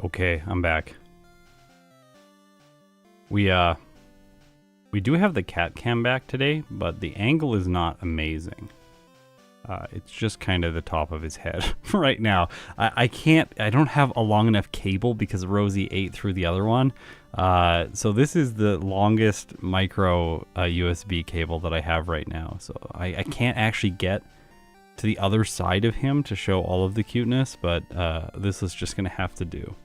Okay, I'm back. We do have the cat cam back today, but the angle is not amazing. It's just kind of the top of his head right now. I don't have a long enough cable because Rosie ate through the other one. So this is the longest micro USB cable that I have right now. So I can't actually get to the other side of him to show all of the cuteness, but this is just gonna have to do.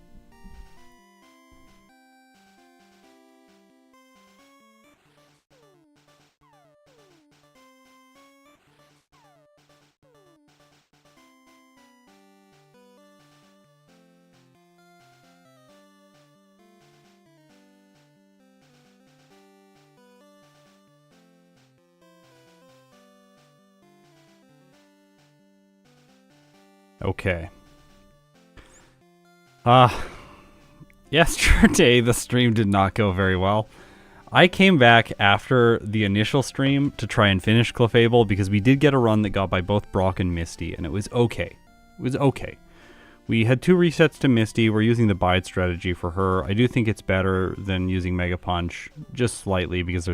Okay. Yesterday the stream did not go very well. I came back after the initial stream to try and finish Clefable because we did get a run that got by both Brock and Misty, and it was okay. It was okay. We had 2 resets to Misty. We're using the bide strategy for her. I do think it's better than using Mega Punch, just slightly, because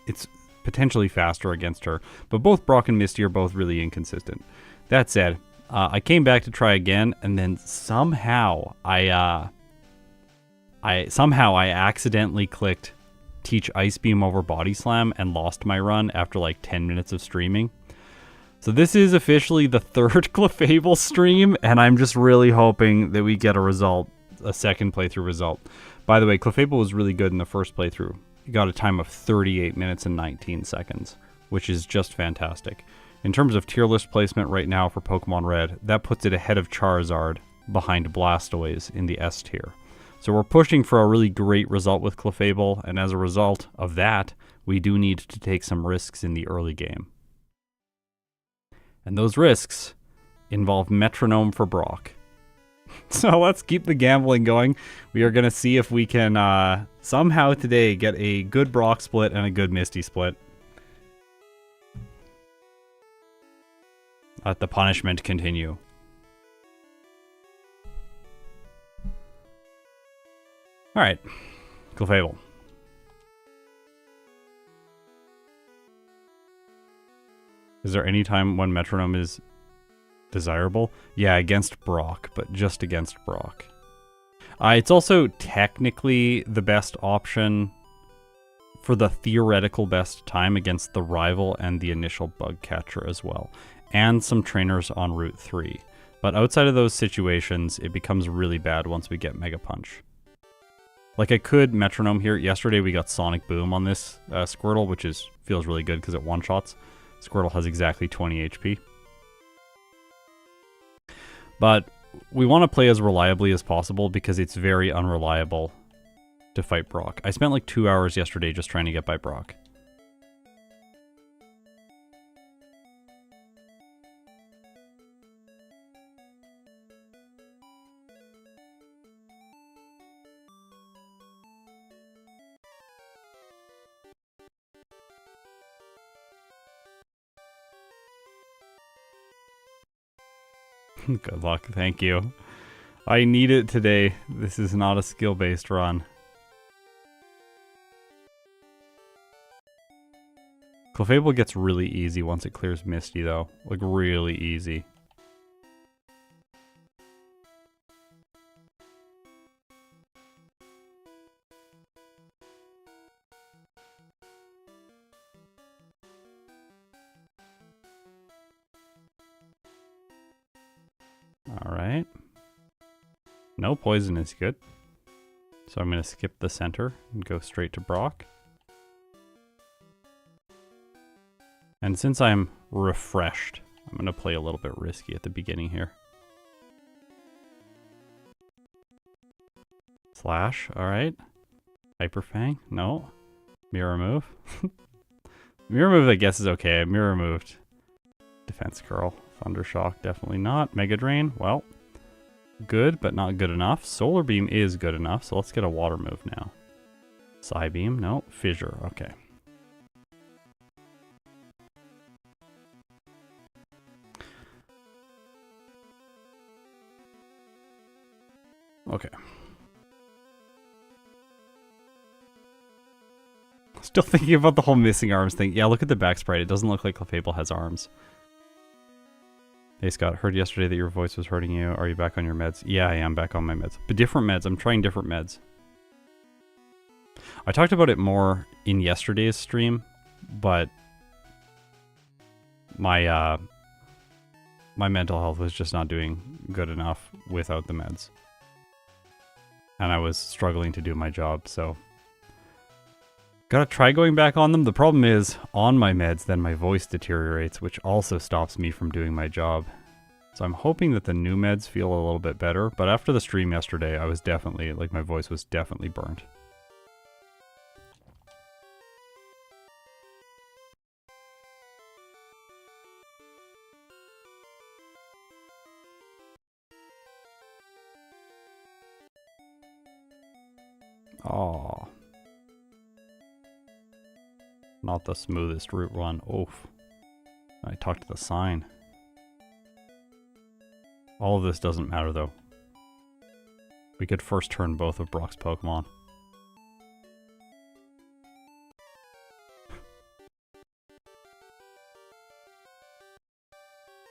it's potentially faster against her. But both Brock and Misty are both really inconsistent. That said, I came back to try again, and then somehow I accidentally clicked Teach Ice Beam over Body Slam and lost my run after like 10 minutes of streaming. So this is officially the 3rd Clefable stream, and I'm just really hoping that we get a second playthrough result. By the way, Clefable was really good in the first playthrough. He got a time of 38 minutes and 19 seconds, which is just fantastic. In terms of tier list placement right now for Pokemon Red, that puts it ahead of Charizard, behind Blastoise in the S tier. So we're pushing for a really great result with Clefable, and as a result of that, we do need to take some risks in the early game. And those risks involve Metronome for Brock. So let's keep the gambling going. We are going to see if we can somehow today get a good Brock split and a good Misty split. Let the punishment continue. Alright, Clefable. Is there any time when Metronome is desirable? Yeah, against Brock, but just against Brock. It's also technically the best option for the theoretical best time against the rival and the initial bug catcher as well. And some trainers on Route 3. But outside of those situations, it becomes really bad once we get Mega Punch. Like I could Metronome here. Yesterday we got Sonic Boom on this Squirtle, which feels really good because it one-shots. Squirtle has exactly 20 HP. But we want to play as reliably as possible because it's very unreliable to fight Brock. I spent like 2 hours yesterday just trying to get by Brock. Good luck, thank you. I need it today. This is not a skill-based run. Clefable gets really easy once it clears Misty, though. Like, really easy. Alright. No poison is good. So I'm going to skip the center and go straight to Brock. And since I'm refreshed, I'm going to play a little bit risky at the beginning here. Slash, alright. Hyper Fang, no. Mirror move. Mirror move I guess is okay. Mirror moved. Defense Curl. Thundershock, definitely not. Mega Drain, well, good, but not good enough. Solar Beam is good enough, so let's get a water move now. Psy Beam, no. Fissure, okay. Okay. Still thinking about the whole missing arms thing. Yeah, look at the back sprite. It doesn't look like Clefable has arms. Hey Scott, heard yesterday that your voice was hurting you. Are you back on your meds? Yeah, I am back on my meds. But different meds. I'm trying different meds. I talked about it more in yesterday's stream, but my my mental health was just not doing good enough without the meds. And I was struggling to do my job, so gotta try going back on them. The problem is, on my meds, then my voice deteriorates, which also stops me from doing my job. So I'm hoping that the new meds feel a little bit better, but after the stream yesterday, I was definitely, like, my voice was definitely burnt. Oh. Not the smoothest route run. Oof. I talked to the sign. All of this doesn't matter though. We could first turn both of Brock's Pokemon.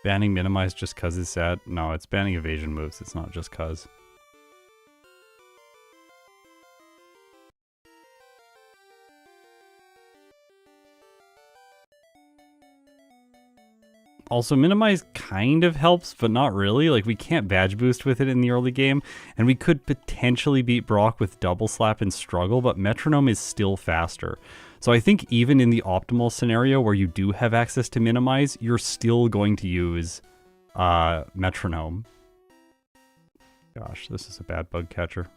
Banning Minimize just cuz is sad? No, it's banning evasion moves. It's not just cuz. Also, Minimize kind of helps, but not really. Like, we can't badge boost with it in the early game, and we could potentially beat Brock with Double Slap and Struggle, but Metronome is still faster. So I think even in the optimal scenario where you do have access to Minimize, you're still going to use Metronome. Gosh, this is a bad bug catcher.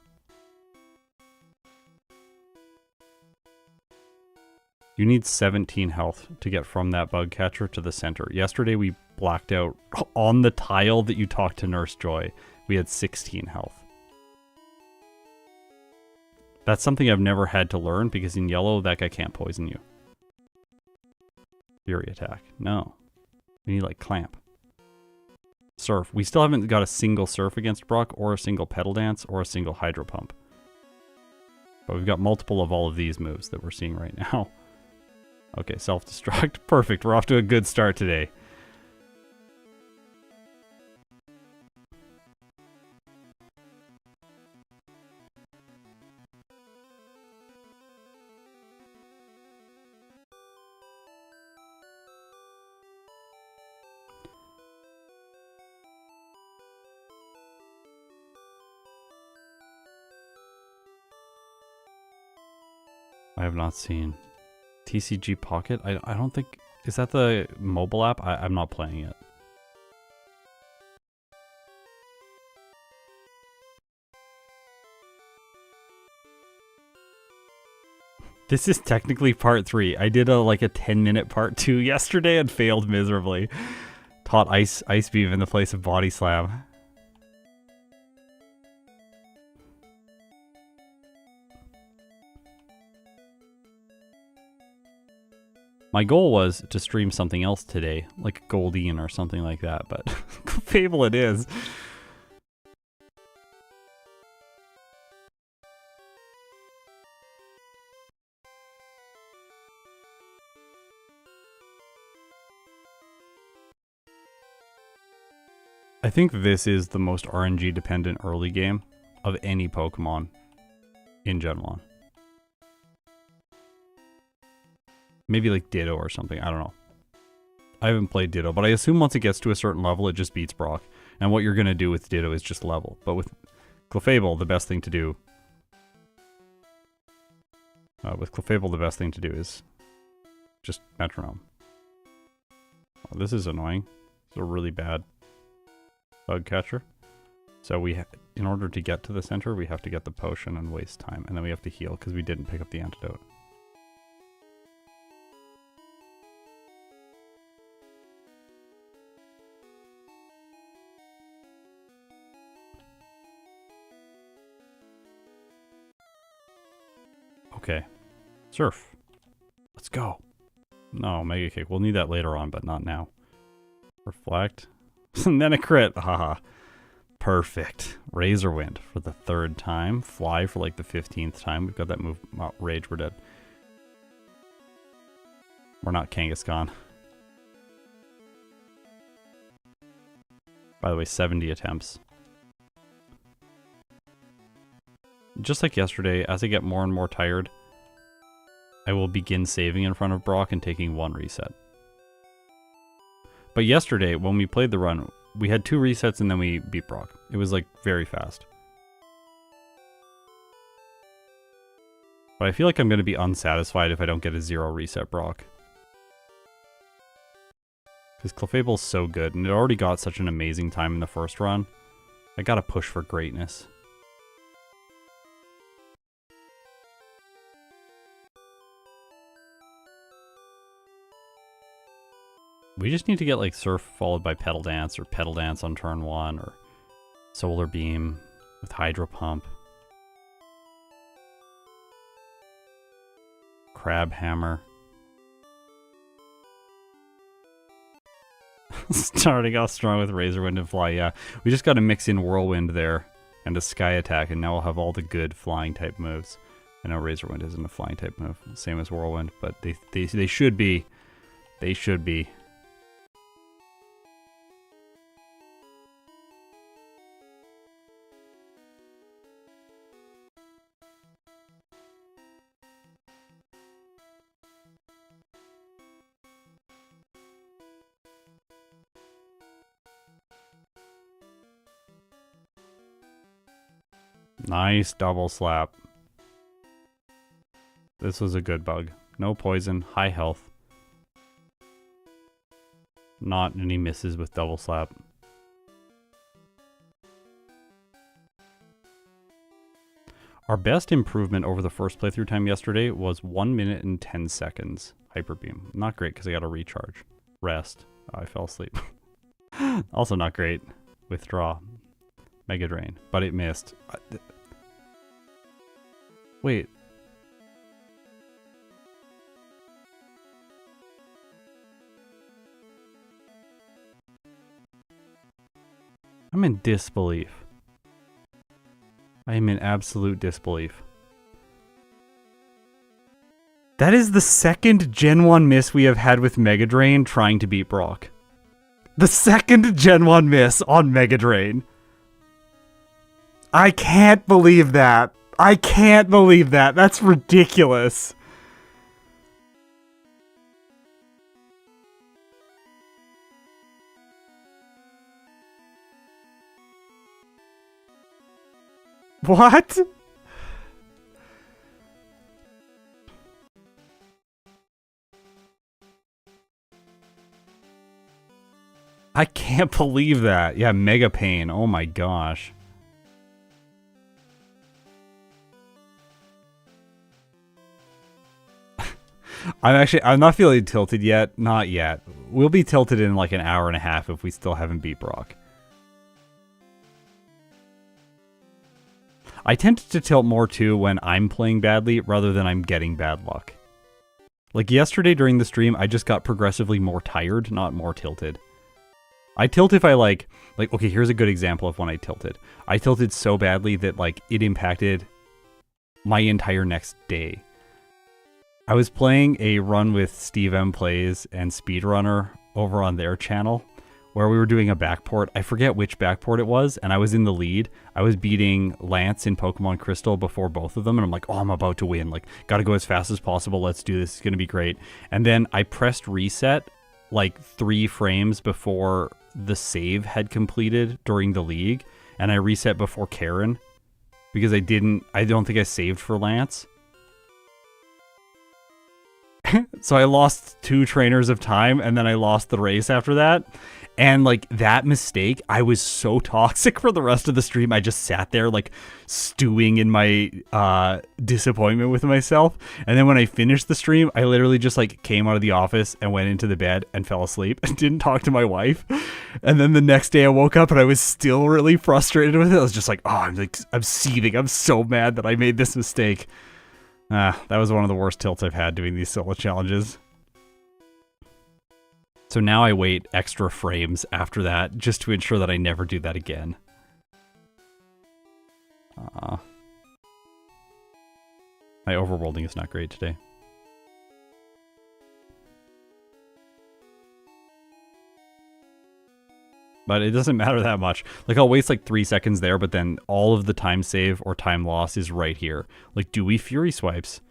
You need 17 health to get from that bug catcher to the center. Yesterday we blacked out on the tile that you talked to Nurse Joy. We had 16 health. That's something I've never had to learn because in yellow that guy can't poison you. Fury attack. No. We need like clamp. Surf. We still haven't got a single surf against Brock or a single pedal dance or a single hydro pump. But we've got multiple of all of these moves that we're seeing right now. Okay, self-destruct. Perfect. We're off to a good start today. I have not seen TCG Pocket. I don't think... Is that the mobile app? I'm not playing it. This is technically part 3. I did like a 10-minute part 2 yesterday and failed miserably. Taught Ice Beam in the place of Body Slam. My goal was to stream something else today, like Goldeen or something like that, but Fable it is. I think this is the most RNG dependent early game of any Pokemon in Gen 1. Maybe like Ditto or something, I don't know. I haven't played Ditto, but I assume once it gets to a certain level, it just beats Brock. And what you're going to do with Ditto is just level. But with Clefable, the best thing to do... is just Metronome. Oh, this is annoying. It's a really bad bug catcher. So in order to get to the center, we have to get the potion and waste time. And then we have to heal because we didn't pick up the antidote. Okay. Surf. Let's go. No, Mega Kick. We'll need that later on, but not now. Reflect. And then a crit. Haha. Perfect. Razor Wind for the 3rd time. Fly for like the 15th time. We've got that move. Oh, Rage, we're dead. We're not Kangaskhan. By the way, 70 attempts. Just like yesterday, as I get more and more tired, I will begin saving in front of Brock and taking 1 reset. But yesterday, when we played the run, we had 2 resets and then we beat Brock. It was like very fast. But I feel like I'm going to be unsatisfied if I don't get a 0 reset Brock. Because Clefable's so good, and it already got such an amazing time in the first run. I gotta push for greatness. We just need to get like Surf followed by Petal Dance, or Petal Dance on turn 1, or Solar Beam with Hydro Pump. Crab Hammer. Starting off strong with Razor Wind and Fly, yeah. We just got to mix in Whirlwind there and a Sky Attack, and now we'll have all the good flying type moves. I know Razor Wind isn't a flying type move, same as Whirlwind, but they should be. They should be. Nice double slap. This was a good bug. No poison, high health. Not any misses with double slap. Our best improvement over the first playthrough time yesterday was 1 minute and 10 seconds. Hyper Beam. Not great because I got to recharge. Rest. Oh, I fell asleep. Also not great. Withdraw. Mega Drain. But it missed. Wait. I'm in disbelief. I am in absolute disbelief. That is the second Gen 1 miss we have had with Mega Drain trying to beat Brock. The second Gen 1 miss on Mega Drain. I can't believe that. I can't believe that. That's ridiculous. What? I can't believe that. Yeah, Mega Pain. Oh my gosh. I'm not feeling tilted yet. Not yet. We'll be tilted in like an hour and a half if we still haven't beat Brock. I tend to tilt more too when I'm playing badly rather than I'm getting bad luck. Like yesterday during the stream, I just got progressively more tired, not more tilted. I tilt if I like, okay, here's a good example of when I tilted. I tilted so badly that like it impacted my entire next day. I was playing a run with Steve M Plays and Speedrunner over on their channel where we were doing a backport. I forget which backport it was, and I was in the lead. I was beating Lance in Pokemon Crystal before both of them, and I'm like, oh, I'm about to win. Like, gotta go as fast as possible. Let's do this. It's gonna be great. And then I pressed reset like 3 frames before the save had completed during the league, and I reset before Karen because I don't think I saved for Lance. So I lost 2 trainers of time, and then I lost the race after that. And like that mistake, I was so toxic for the rest of the stream. I just sat there like stewing in my disappointment with myself. And then when I finished the stream, I literally just like came out of the office and went into the bed and fell asleep and didn't talk to my wife. And then the next day I woke up and I was still really frustrated with it. I was just like, oh, I'm seething. I'm so mad that I made this mistake. That was one of the worst tilts I've had doing these solo challenges. So now I wait extra frames after that just to ensure that I never do that again. My overworlding is not great today. But it doesn't matter that much. Like, I'll waste like 3 seconds there, but then all of the time save or time loss is right here. Like, do we Fury Swipes?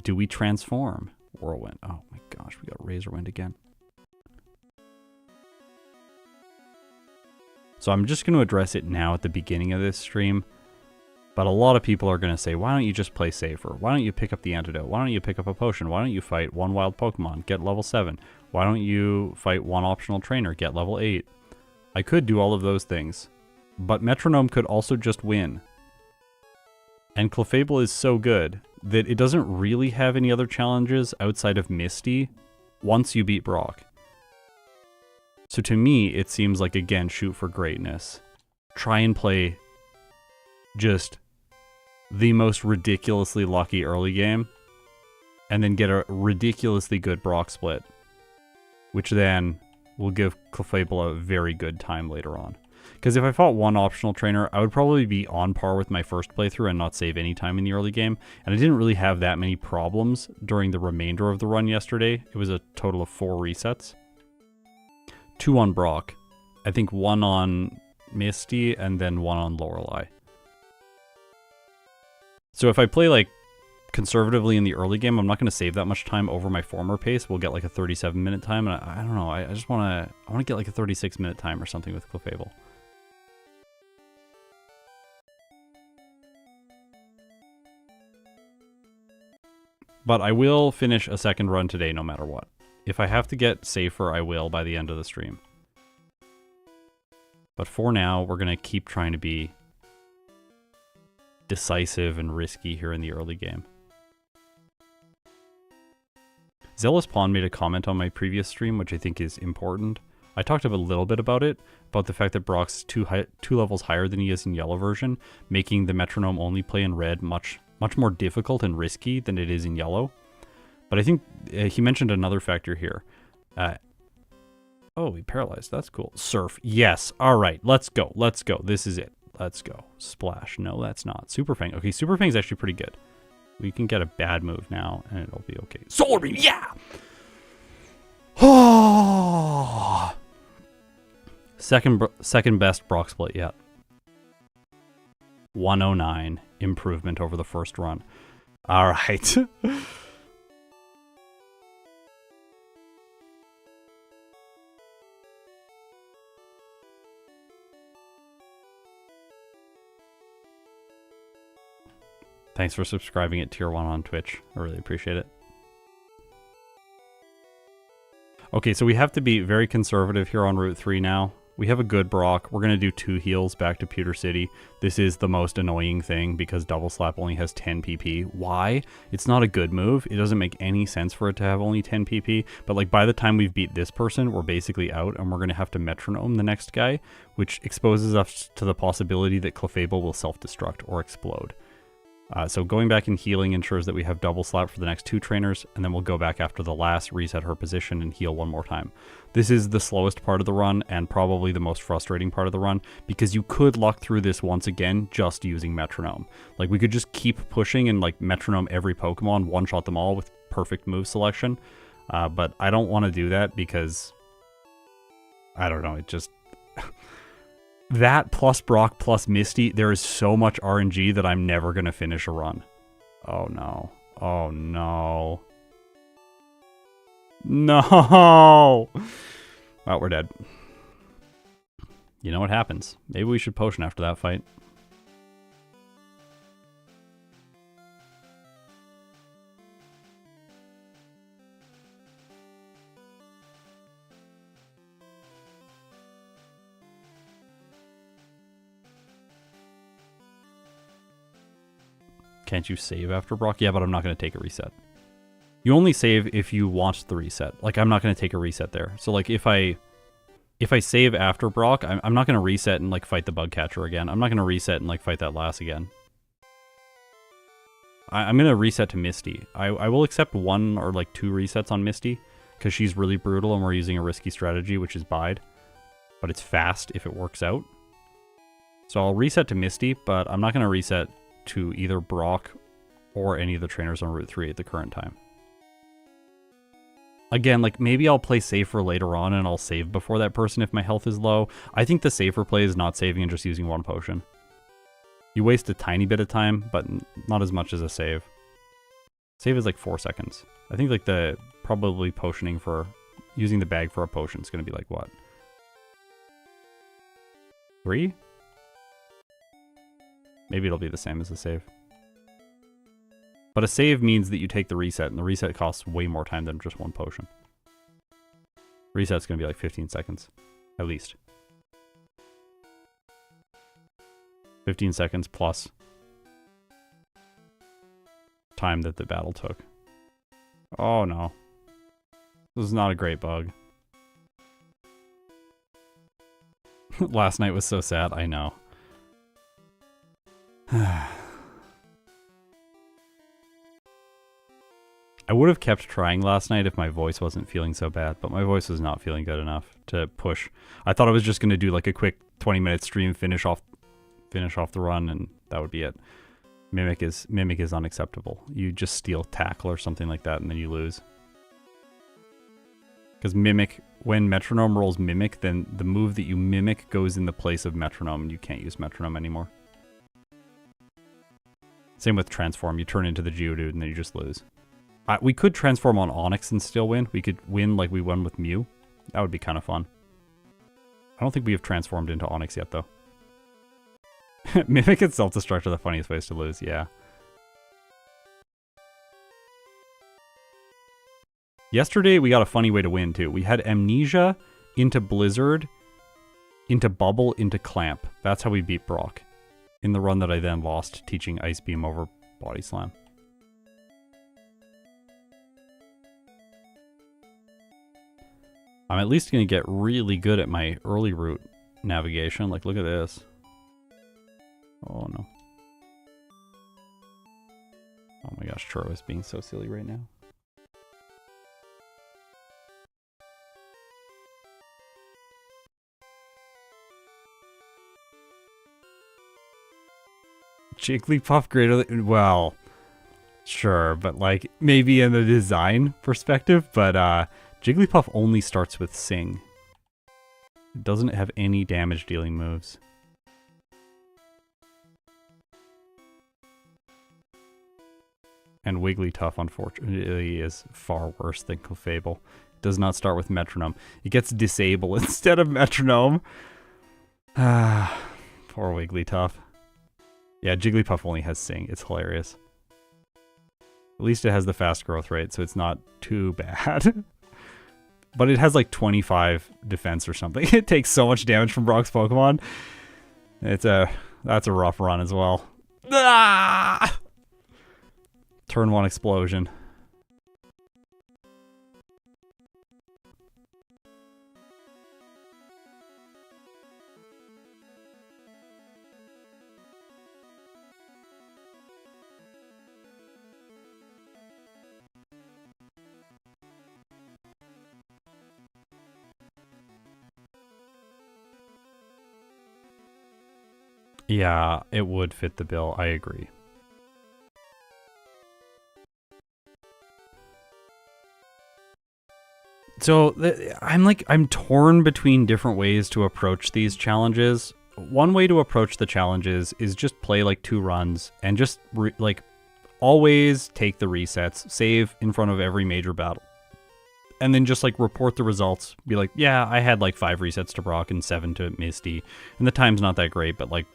Do we transform? Whirlwind. Oh my gosh, we got Razor Wind again. So I'm just going to address it now at the beginning of this stream. But a lot of people are going to say, why don't you just play safer? Why don't you pick up the antidote? Why don't you pick up a potion? Why don't you fight one wild Pokemon, get level 7? Why don't you fight one optional trainer, get level 8? I could do all of those things, but Metronome could also just win. And Clefable is so good that it doesn't really have any other challenges outside of Misty once you beat Brock. So to me, it seems like, again, shoot for greatness. Try and play just the most ridiculously lucky early game, and then get a ridiculously good Brock split, which then will give Clefable a very good time later on. Because if I fought one optional trainer, I would probably be on par with my first playthrough and not save any time in the early game. And I didn't really have that many problems during the remainder of the run yesterday. It was a total of 4 resets. 2 on Brock. I think 1 on Misty and then 1 on Lorelei. So if I play like conservatively in the early game, I'm not going to save that much time over my former pace. We'll get like a 37-minute time, and I don't know. I just want to get like a 36-minute time or something with Clefable. But I will finish a second run today no matter what. If I have to get safer, I will by the end of the stream. But for now, we're going to keep trying to be decisive and risky here in the early game. Zealous Pawn made a comment on my previous stream, which I think is important. I talked a little bit about it, about the fact that Brock's two levels higher than he is in yellow version, making the Metronome only play in red much more difficult and risky than it is in yellow. But I think he mentioned another factor here. Oh, he paralyzed. That's cool. Surf. Yes. All right. Let's go. Let's go. This is it. Let's go. Splash. No, that's not. Super Fang. Okay, Super Fang's actually pretty good. We can get a bad move now, and it'll be okay. Solar Beam, yeah! Oh! Second best Brock split yet. 109 improvement over the first run. All right. Thanks for subscribing at Tier 1 on Twitch. I really appreciate it. Okay, so we have to be very conservative here on Route 3 now. We have a good Brock. We're going to do 2 heals back to Pewter City. This is the most annoying thing because Double Slap only has 10 PP. Why? It's not a good move. It doesn't make any sense for it to have only 10 PP. But like by the time we've beat this person, we're basically out and we're going to have to Metronome the next guy, which exposes us to the possibility that Clefable will self-destruct or explode. So going back and healing ensures that we have Double Slap for the next 2 trainers, and then we'll go back after the last, reset her position, and heal one more time. This is the slowest part of the run, and probably the most frustrating part of the run, because you could luck through this once again just using Metronome. Like, we could just keep pushing and, like, Metronome every Pokemon, one-shot them all with perfect move selection, but I don't want to do that because, I don't know, it just... That plus Brock plus Misty, there is so much RNG that I'm never going to finish a run. Oh no. Oh no. No! Well, we're dead. You know what happens. Maybe we should potion after that fight. Can't you save after Brock? Yeah, but I'm not going to take a reset. You only save if you want the reset. Like, I'm not going to take a reset there. So, like, if I save after Brock, I'm not going to reset and, like, fight the bug catcher again. I'm not going to reset and, like, fight that lass again. I'm going to reset to Misty. I will accept 1 or, like, 2 resets on Misty because she's really brutal and we're using a risky strategy, which is Bide. But it's fast if it works out. So I'll reset to Misty, but I'm not going to reset to either Brock or any of the trainers on Route 3 at the current time. Again, like, maybe I'll play safer later on and I'll save before that person if my health is low. I think the safer play is not saving and just using one potion. You waste a tiny bit of time, but not as much as a save. Save is like 4 seconds. I think like the probably potioning for using the bag for a potion is going to be like what? 3? Maybe it'll be the same as a save. But a save means that you take the reset, and the reset costs way more time than just one potion. Reset's going to be like 15 seconds, at least. 15 seconds plus time that the battle took. Oh no. This is not a great bug. Last night was so sad, I know. I would have kept trying last night if my voice wasn't feeling so bad, but my voice was not feeling good enough to push. I thought I was just going to do like a quick 20-minute stream, finish off the run, and that would be it. Mimic is unacceptable. You just steal tackle or something like that, and then you lose. Because Mimic, when Metronome rolls Mimic, then the move that you Mimic goes in the place of Metronome, and you can't use Metronome anymore. Same with Transform. You turn into the Geodude, and then you just lose. We could transform on Onyx and still win. We could win like we won with Mew. That would be kind of fun. I don't think we have transformed into Onyx yet, though. Mimic and Self-Destruct are the funniest ways to lose, yeah. Yesterday, we got a funny way to win, too. We had Amnesia into Blizzard, into Bubble, into Clamp. That's how we beat Brock. In the run that I then lost, teaching Ice Beam over Body Slam. I'm at least going to get really good at my early route navigation. Like, look at this. Oh, no. Oh my gosh, Churro is being so silly right now. Jigglypuff greater than... Well, sure, but like, maybe in the design perspective, but Jigglypuff only starts with Sing. It doesn't have any damage dealing moves. And Wigglytuff, unfortunately, is far worse than Clefable. It does not start with Metronome. It gets Disable instead of Metronome. Ah, poor Wigglytuff. Yeah, Jigglypuff only has Sing. It's hilarious. At least it has the fast growth rate, so it's not too bad. But it has like 25 defense or something. It takes so much damage from Brock's Pokemon. That's a rough run as well. Ah! Turn 1 explosion. Yeah, it would fit the bill. I agree. So I'm torn between different ways to approach these challenges. One way to approach the challenges is just play like 2 runs and just like always take the resets, save in front of every major battle. And then just like report the results. Be like, yeah, I had like 5 resets to Brock and 7 to Misty. And the time's not that great, but like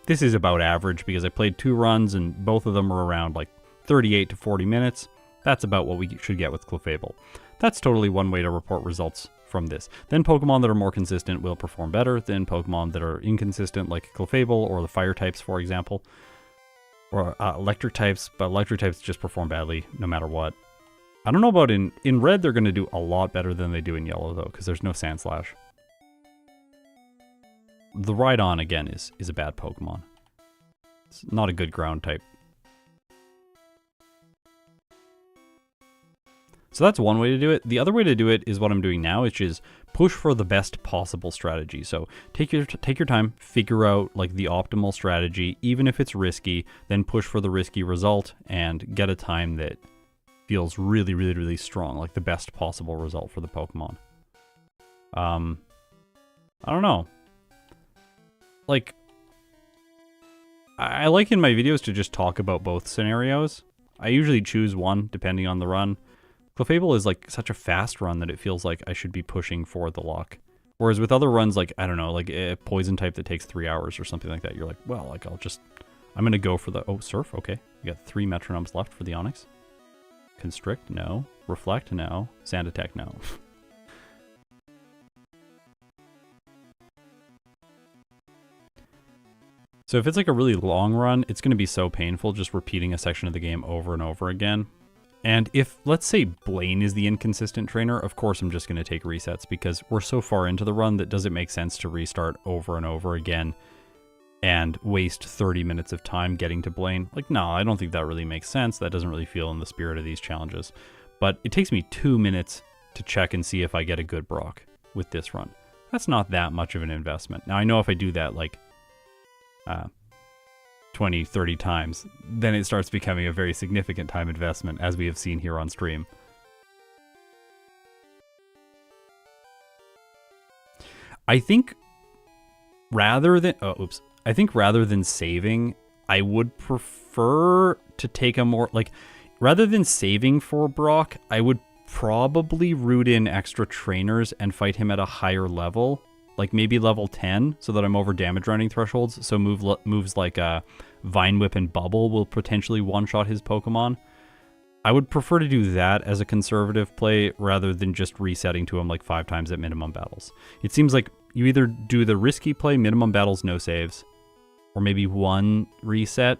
this is about average because I played 2 runs and both of them were around like 38 to 40 minutes. That's about what we should get with Clefable. That's totally one way to report results from this. Then Pokemon that are more consistent will perform better than Pokemon that are inconsistent, like Clefable or the Fire types, for example. Or Electric types, but Electric types just perform badly no matter what. I don't know about in Red, they're going to do a lot better than they do in Yellow, though, because there's no Sand Slash. The Rhydon, again, is a bad Pokemon. It's not a good ground type. So that's one way to do it. The other way to do it is what I'm doing now, which is push for the best possible strategy. So take your time, figure out like the optimal strategy, even if it's risky, then push for the risky result and get a time that feels really, really, really strong, like the best possible result for the Pokemon. I don't know. Like, I like in my videos to just talk about both scenarios. I usually choose one depending on the run. Clefable is like such a fast run that it feels like I should be pushing for the luck. Whereas with other runs, like, I don't know, like a poison type that takes 3 hours or something like that, you're like, well, like I'm going to go for the, oh, Surf, okay. You got 3 Metronomes left for the Onix. Constrict, no. Reflect, no. Sand Attack, no. So if it's like a really long run, it's going to be so painful just repeating a section of the game over and over again. And if, let's say, Blaine is the inconsistent trainer, of course I'm just going to take resets because we're so far into the run that does it make sense to restart over and over again and waste 30 minutes of time getting to Blaine? Like, no, I don't think that really makes sense. That doesn't really feel in the spirit of these challenges. But it takes me 2 minutes to check and see if I get a good Brock with this run. That's not that much of an investment. Now, I know if I do that, like, 20, 30 times, then it starts becoming a very significant time investment, as we have seen here on stream. I think rather than saving, I would prefer to take a more, like, rather than saving for Brock, I would probably root in extra trainers and fight him at a higher level. Like maybe level 10, so that I'm over damage running thresholds. So moves like Vine Whip and Bubble will potentially one-shot his Pokemon. I would prefer to do that as a conservative play rather than just resetting to him like 5 times at minimum battles. It seems like you either do the risky play, minimum battles, no saves, or maybe 1 reset,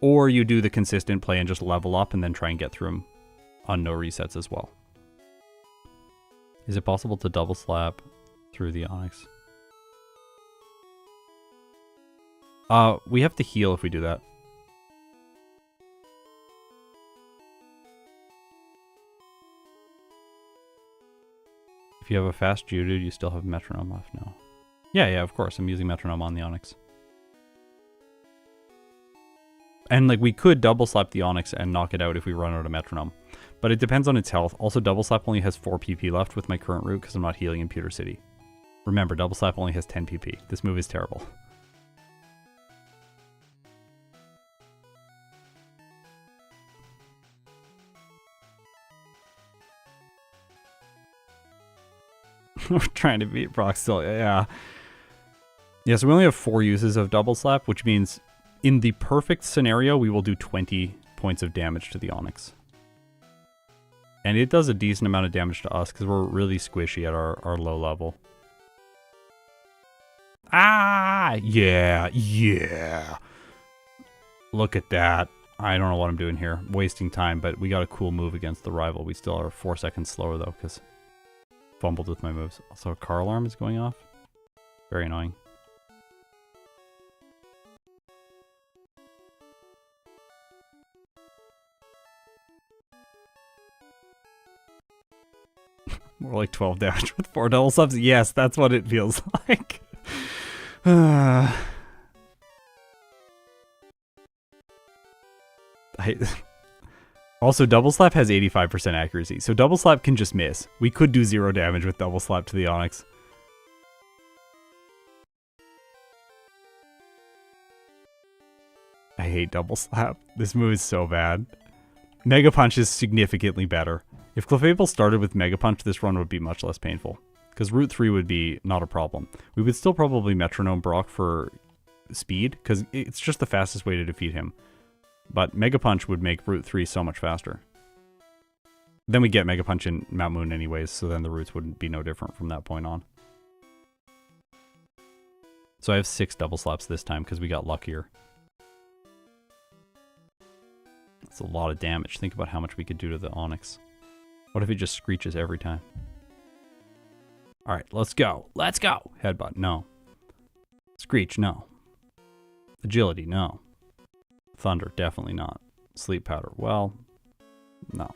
or you do the consistent play and just level up and then try and get through him on no resets as well. Is it possible to double slap through the Onix? We have to heal if we do that. If you have a fast Geodude, you still have Metronome left now. Yeah, of course. I'm using Metronome on the Onix. And like we could double slap the Onix and knock it out if we run out of Metronome. But it depends on its health. Also, double slap only has 4 PP left with my current route because I'm not healing in Pewter City. Remember, double slap only has 10 PP. This move is terrible. We're trying to beat Brock still, yeah. Yeah, so we only have 4 uses of double slap, which means in the perfect scenario, we will do 20 points of damage to the Onix. And it does a decent amount of damage to us because we're really squishy at our low level. Ah, yeah. Look at that. I don't know what I'm doing here. Wasting time, but we got a cool move against the rival. We still are 4 seconds slower though, because fumbled with my moves. Also, a car alarm is going off. Very annoying. More like 12 damage with 4 double subs. Yes, that's what it feels like. Also, double slap has 85% accuracy, so double slap can just miss. We could do 0 damage with double slap to the Onix. I hate double slap. This move is so bad. Mega Punch is significantly better. If Clefable started with Mega Punch, this run would be much less painful. Because Route 3 would be not a problem. We would still probably Metronome Brock for speed, because it's just the fastest way to defeat him. But Mega Punch would make Route 3 so much faster. Then we get Mega Punch in Mount Moon anyways, so then the routes wouldn't be no different from that point on. So I have 6 double slaps this time because we got luckier. That's a lot of damage. Think about how much we could do to the Onix. What if it just screeches every time? Alright, let's go. Let's go! Headbutt, no. Screech, no. Agility, no. Thunder, definitely not. Sleep powder, well, no.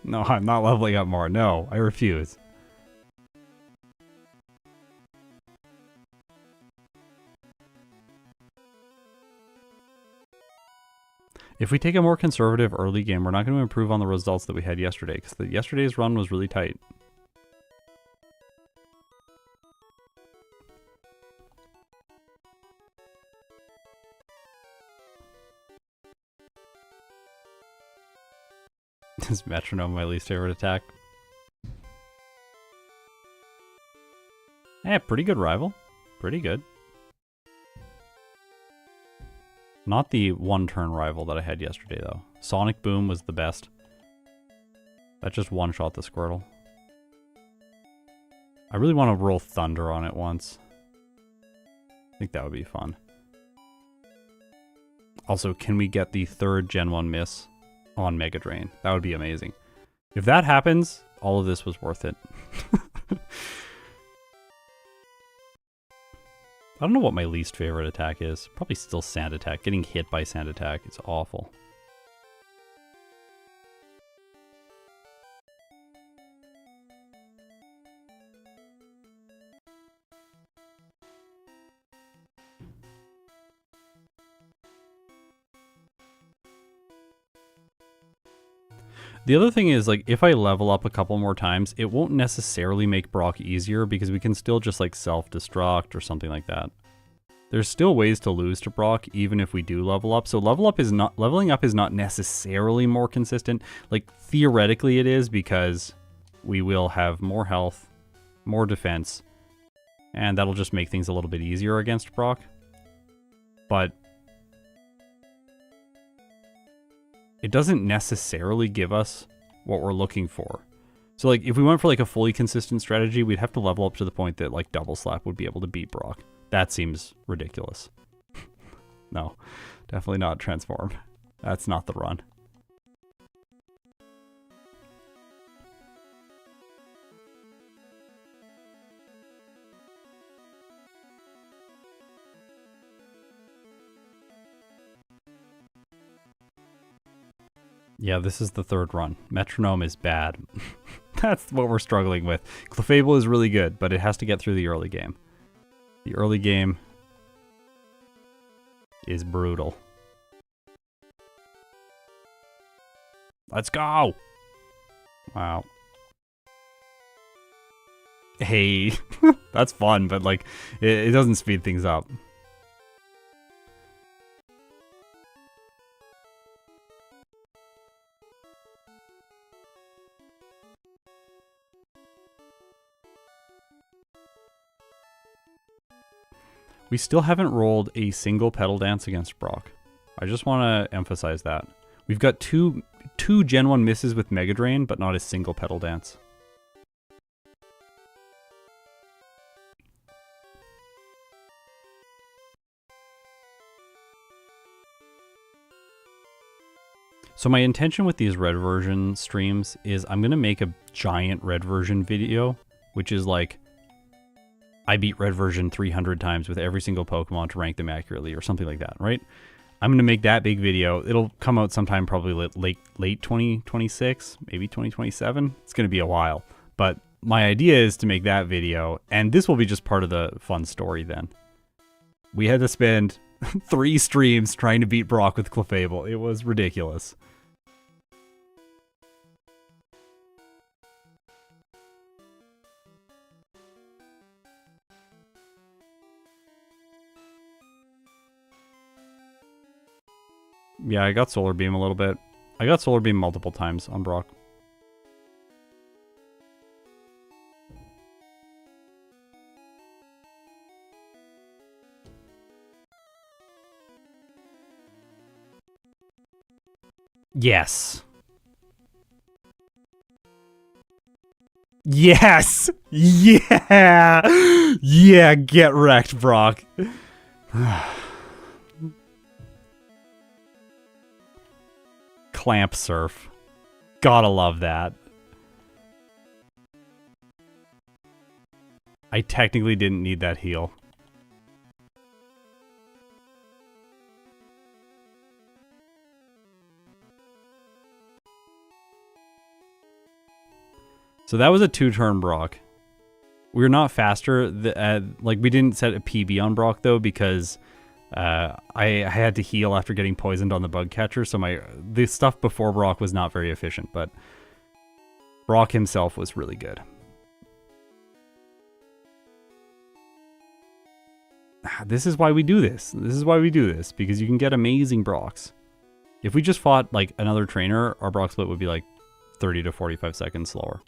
No, I'm not leveling up more. No, I refuse. If we take a more conservative early game, we're not going to improve on the results that we had yesterday, because yesterday's run was really tight. Is Metronome my least favorite attack? Eh, pretty good rival. Pretty good. Not the one-turn rival that I had yesterday, though. Sonic Boom was the best. That just one-shot the Squirtle. I really want to roll Thunder on it once. I think that would be fun. Also, can we get the third Gen 1 miss on Mega Drain? That would be amazing. If that happens, all of this was worth it. I don't know what my least favorite attack is. Probably still Sand Attack. Getting hit by Sand Attack is awful. The other thing is, like, if I level up a couple more times, it won't necessarily make Brock easier because we can still just, like, self-destruct or something like that. There's still ways to lose to Brock even if we do level up. So leveling up is not necessarily more consistent. Like, theoretically it is, because we will have more health, more defense, and that'll just make things a little bit easier against Brock. But it doesn't necessarily give us what we're looking for. So, like, if we went for, like, a fully consistent strategy, we'd have to level up to the point that, like, Double Slap would be able to beat Brock. That seems ridiculous. No, definitely not Transform. That's not the run. Yeah, this is the third run. Metronome is bad. That's what we're struggling with. Clefable is really good, but it has to get through the early game. The early game is brutal. Let's go! Wow. Hey, that's fun, but, like, it doesn't speed things up. We still haven't rolled a single Petal Dance against Brock. I just want to emphasize that. We've got two Gen 1 misses with Mega Drain, but not a single Petal Dance. So my intention with these red version streams is I'm going to make a giant red version video, which is like, I beat red version 300 times with every single Pokemon to rank them accurately or something like that, right? I'm going to make that big video. It'll come out sometime probably late 2026, maybe 2027. It's going to be a while. But my idea is to make that video, and this will be just part of the fun story then. We had to spend 3 streams trying to beat Brock with Clefable. It was ridiculous. Yeah, I got Solar Beam a little bit. I got Solar Beam multiple times on Brock. Yes. Yes! Yeah! Yeah, get wrecked, Brock. Clamp Surf. Gotta love that. I technically didn't need that heal. So that was a 2-turn Brock. We're not faster. Like, we didn't set a PB on Brock, though, because I had to heal after getting poisoned on the bug catcher, so the stuff before Brock was not very efficient, but Brock himself was really good. This is why we do this. This is why we do this, because you can get amazing Brocks. If we just fought, like, another trainer, our Brock split would be, like, 30 to 45 seconds slower.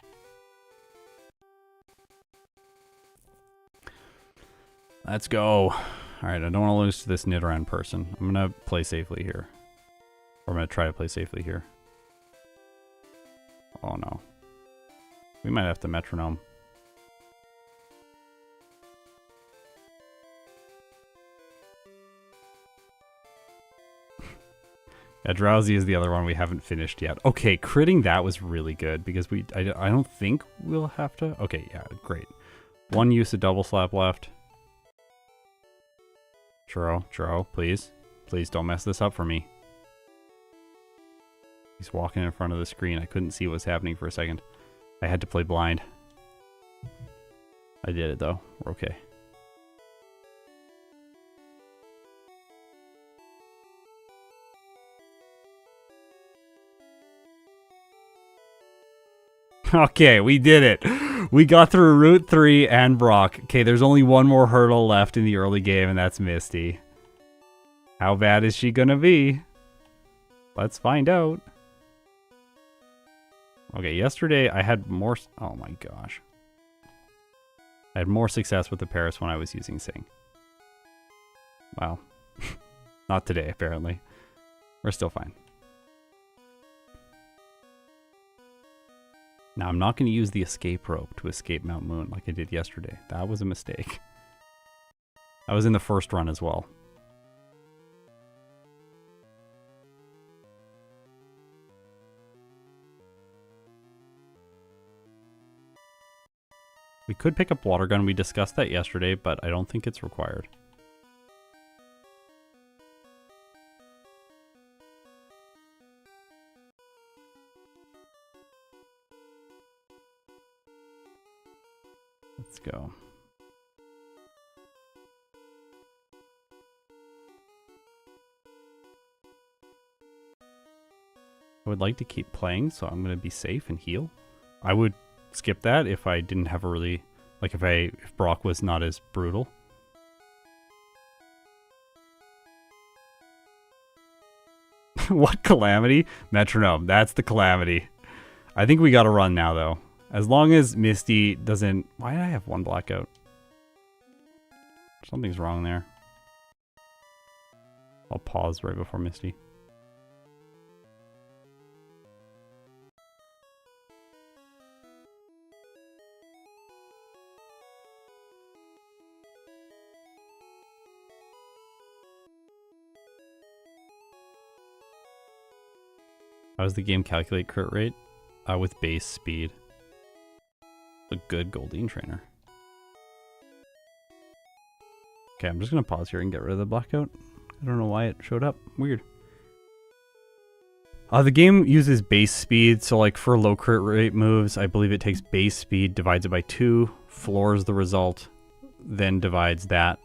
Let's go. Alright, I don't want to lose to this Nidoran person. I'm going to play safely here. Or I'm going to try to play safely here. Oh no. We might have to Metronome. Yeah, Drowsy is the other one we haven't finished yet. Okay, critting that was really good because I don't think we'll have to. Okay, yeah, great. One use of double slap left. Churro, please. Please don't mess this up for me. He's walking in front of the screen. I couldn't see what was happening for a second. I had to play blind. I did it though. We're okay. Okay, we did it. We got through Route 3 and Brock. Okay, there's only one more hurdle left in the early game, and that's Misty. How bad is she gonna be? Let's find out. Okay, yesterday I had more... Oh my gosh. I had more success with the Paris when I was using Sing. Wow. Not today, apparently. We're still fine. Now, I'm not going to use the escape rope to escape Mount Moon like I did yesterday. That was a mistake. I was in the first run as well. We could pick up Water Gun. We discussed that yesterday, but I don't think it's required. Let's go. I would like to keep playing, so I'm going to be safe and heal. I would skip that if I didn't have a really... Like if Brock was not as brutal. What calamity? Metronome. That's the calamity. I think we got to run now, though. As long as Misty doesn't... Why did I have one blackout? Something's wrong there. I'll pause right before Misty. How does the game calculate crit rate? With base speed. A good Goldeen trainer. Okay, I'm just gonna pause here and get rid of the blackout. I don't know why it showed up. Weird. The game uses base speed, so like for low crit rate moves, I believe it takes base speed, divides it by 2, floors the result, then divides that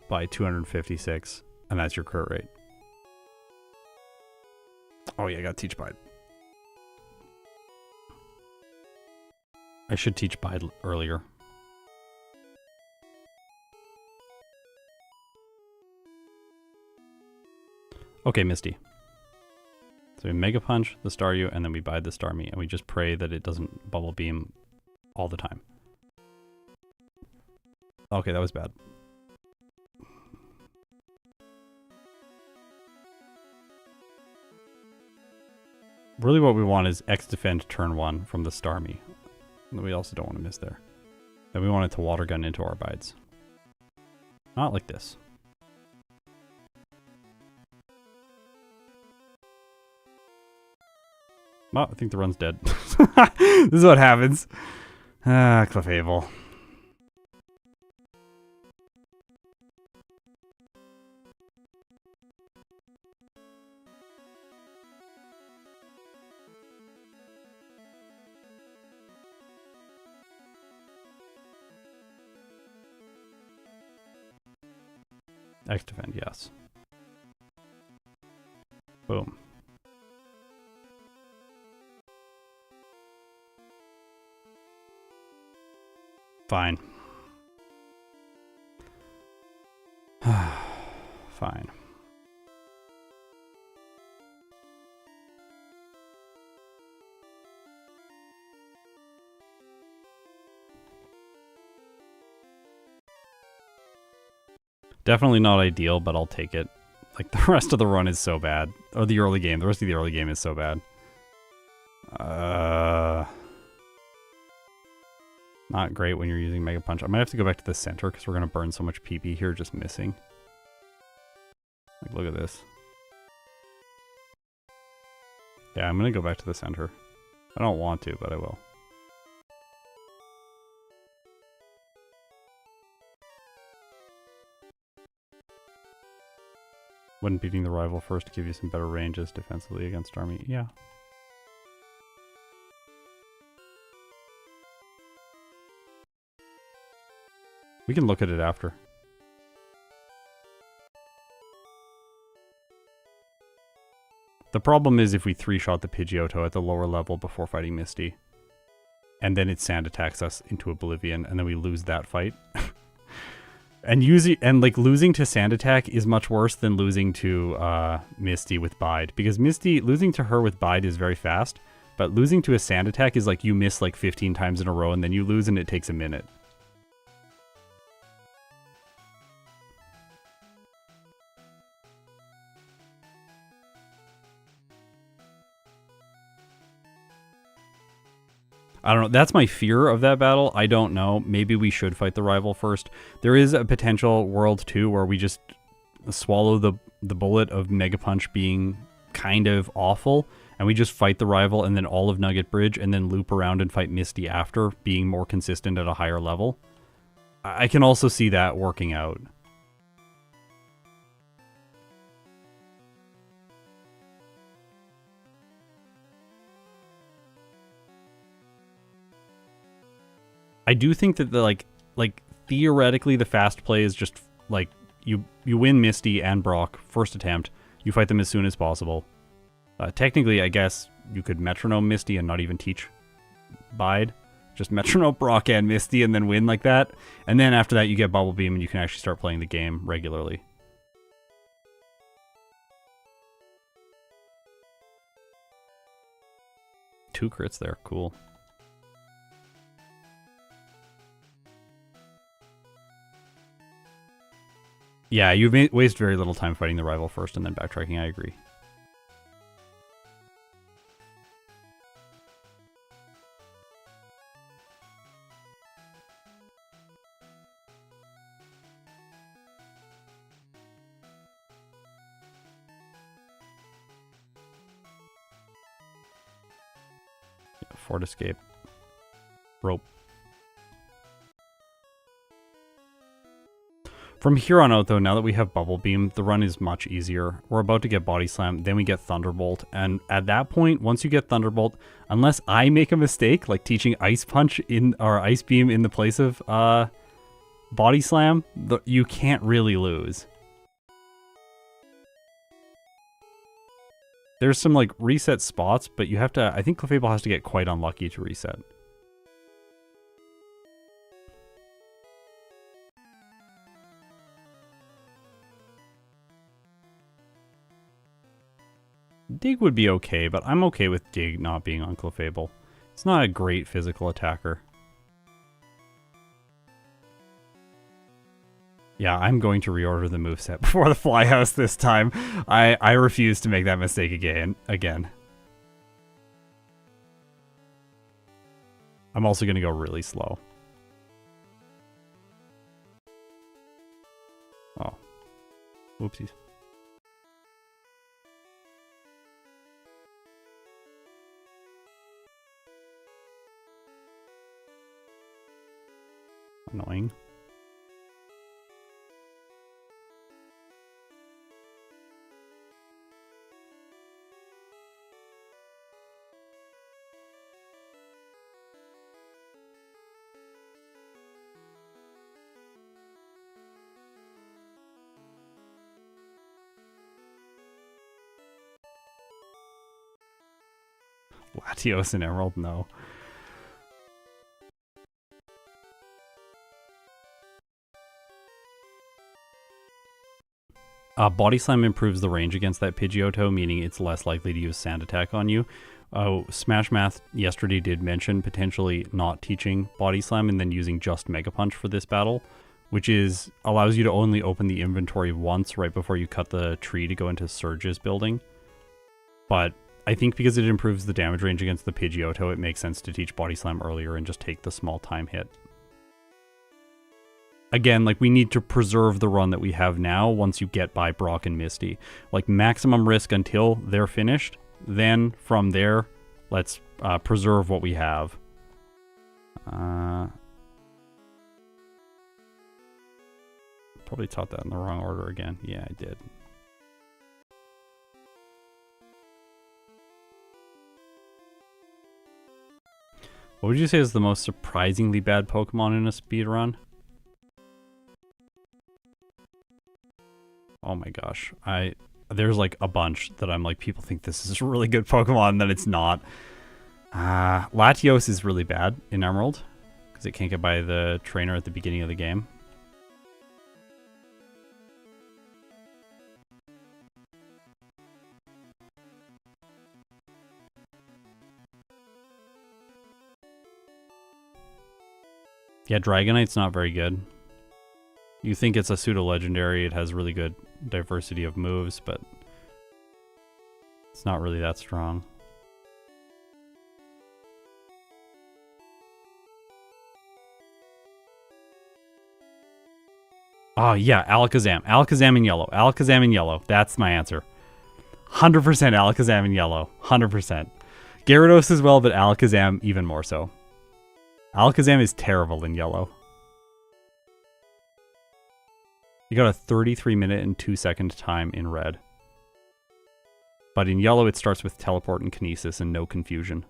by 256, and that's your crit rate. Oh yeah, I gotta teach Bide. I should teach Bide earlier. Okay, Misty. So we Mega Punch the Staryu, and then we Bide the Starmie, and we just pray that it doesn't Bubble Beam all the time. Okay, that was bad. Really what we want is X defend turn 1 from the Starmie. And we also don't want to miss there. Then we want it to Water Gun into our Bides. Not like this. Well, I think the run's dead. This is what happens. Clefable. X defend, yes. Boom. Fine. Fine. Definitely not ideal, but I'll take it. Like, the rest of the run is so bad. Or the early game. The rest of the early game is so bad. Not great when you're using Mega Punch. I might have to go back to the center because we're going to burn so much PP here just missing. Like, look at this. Yeah, I'm going to go back to the center. I don't want to, but I will. Wouldn't beating the rival first give you some better ranges defensively against Army? Yeah. We can look at it after. The problem is if we 3-shot the Pidgeotto at the lower level before fighting Misty, and then it sand attacks us into oblivion, and then we lose that fight. And like losing to sand attack is much worse than losing to Misty with Bide, because Misty, losing to her with Bide is very fast, but losing to a sand attack is like you miss like 15 times in a row and then you lose and it takes a minute. I don't know. That's my fear of that battle. I don't know. Maybe we should fight the rival first. There is a potential world 2 where we just swallow the bullet of Mega Punch being kind of awful, and we just fight the rival and then all of Nugget Bridge and then loop around and fight Misty after, being more consistent at a higher level. I can also see that working out. I do think that like theoretically the fast play is just like you win Misty and Brock first attempt, you fight them as soon as possible. Technically, I guess you could Metronome Misty and not even teach Bide. Just Metronome Brock and Misty and then win like that. And then after that you get Bubble Beam and you can actually start playing the game regularly. Two crits there, cool. Yeah, you waste very little time fighting the rival first and then backtracking, I agree. Yeah, Fort Escape. Rope. From here on out, though, now that we have Bubble Beam, the run is much easier. We're about to get Body Slam, then we get Thunderbolt, and at that point, once you get Thunderbolt, unless I make a mistake, like teaching Ice Punch in or Ice Beam in the place of Body Slam, you can't really lose. There's some like reset spots, but you have to. I think Clefable has to get quite unlucky to reset. Dig would be okay, but I'm okay with Dig not being on Clefable. It's not a great physical attacker. Yeah, I'm going to reorder the moveset before the Fly House this time. I refuse to make that mistake again. I'm also going to go really slow. Oh. Whoopsies. Annoying. Latios and Emerald, no. Body Slam improves the range against that Pidgeotto, meaning it's less likely to use Sand Attack on you. Smash Math yesterday did mention potentially not teaching Body Slam and then using just Mega Punch for this battle, which allows you to only open the inventory once right before you cut the tree to go into Surge's building. But I think because it improves the damage range against the Pidgeotto, it makes sense to teach Body Slam earlier and just take the small time hit. Again, like, we need to preserve the run that we have now once you get by Brock and Misty. Like, maximum risk until they're finished. Then, from there, let's preserve what we have. Probably taught that in the wrong order again. Yeah, I did. What would you say is the most surprisingly bad Pokemon in a speedrun? Oh my gosh. There's like a bunch that I'm like, people think this is a really good Pokemon, and then it's not. Latios is really bad in Emerald, because it can't get by the trainer at the beginning of the game. Yeah, Dragonite's not very good. You think it's a pseudo-legendary, it has really good diversity of moves, but it's not really that strong. Oh yeah, Alakazam. Alakazam in yellow. Alakazam in yellow. That's my answer. 100% Alakazam in yellow. 100%. Gyarados as well, but Alakazam even more so. Alakazam is terrible in yellow. You got a 33-minute and 2-second time in red. But in yellow, it starts with teleport and kinesis and no confusion.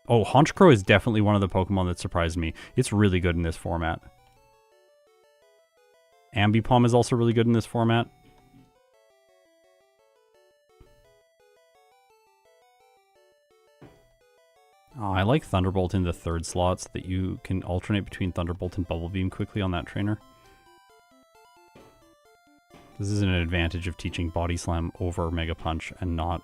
Oh, Honchkrow is definitely one of the Pokemon that surprised me. It's really good in this format. Ambipom is also really good in this format. Oh, I like Thunderbolt in the third slot so that you can alternate between Thunderbolt and Bubble Beam quickly on that trainer. This is an advantage of teaching Body Slam over Mega Punch and not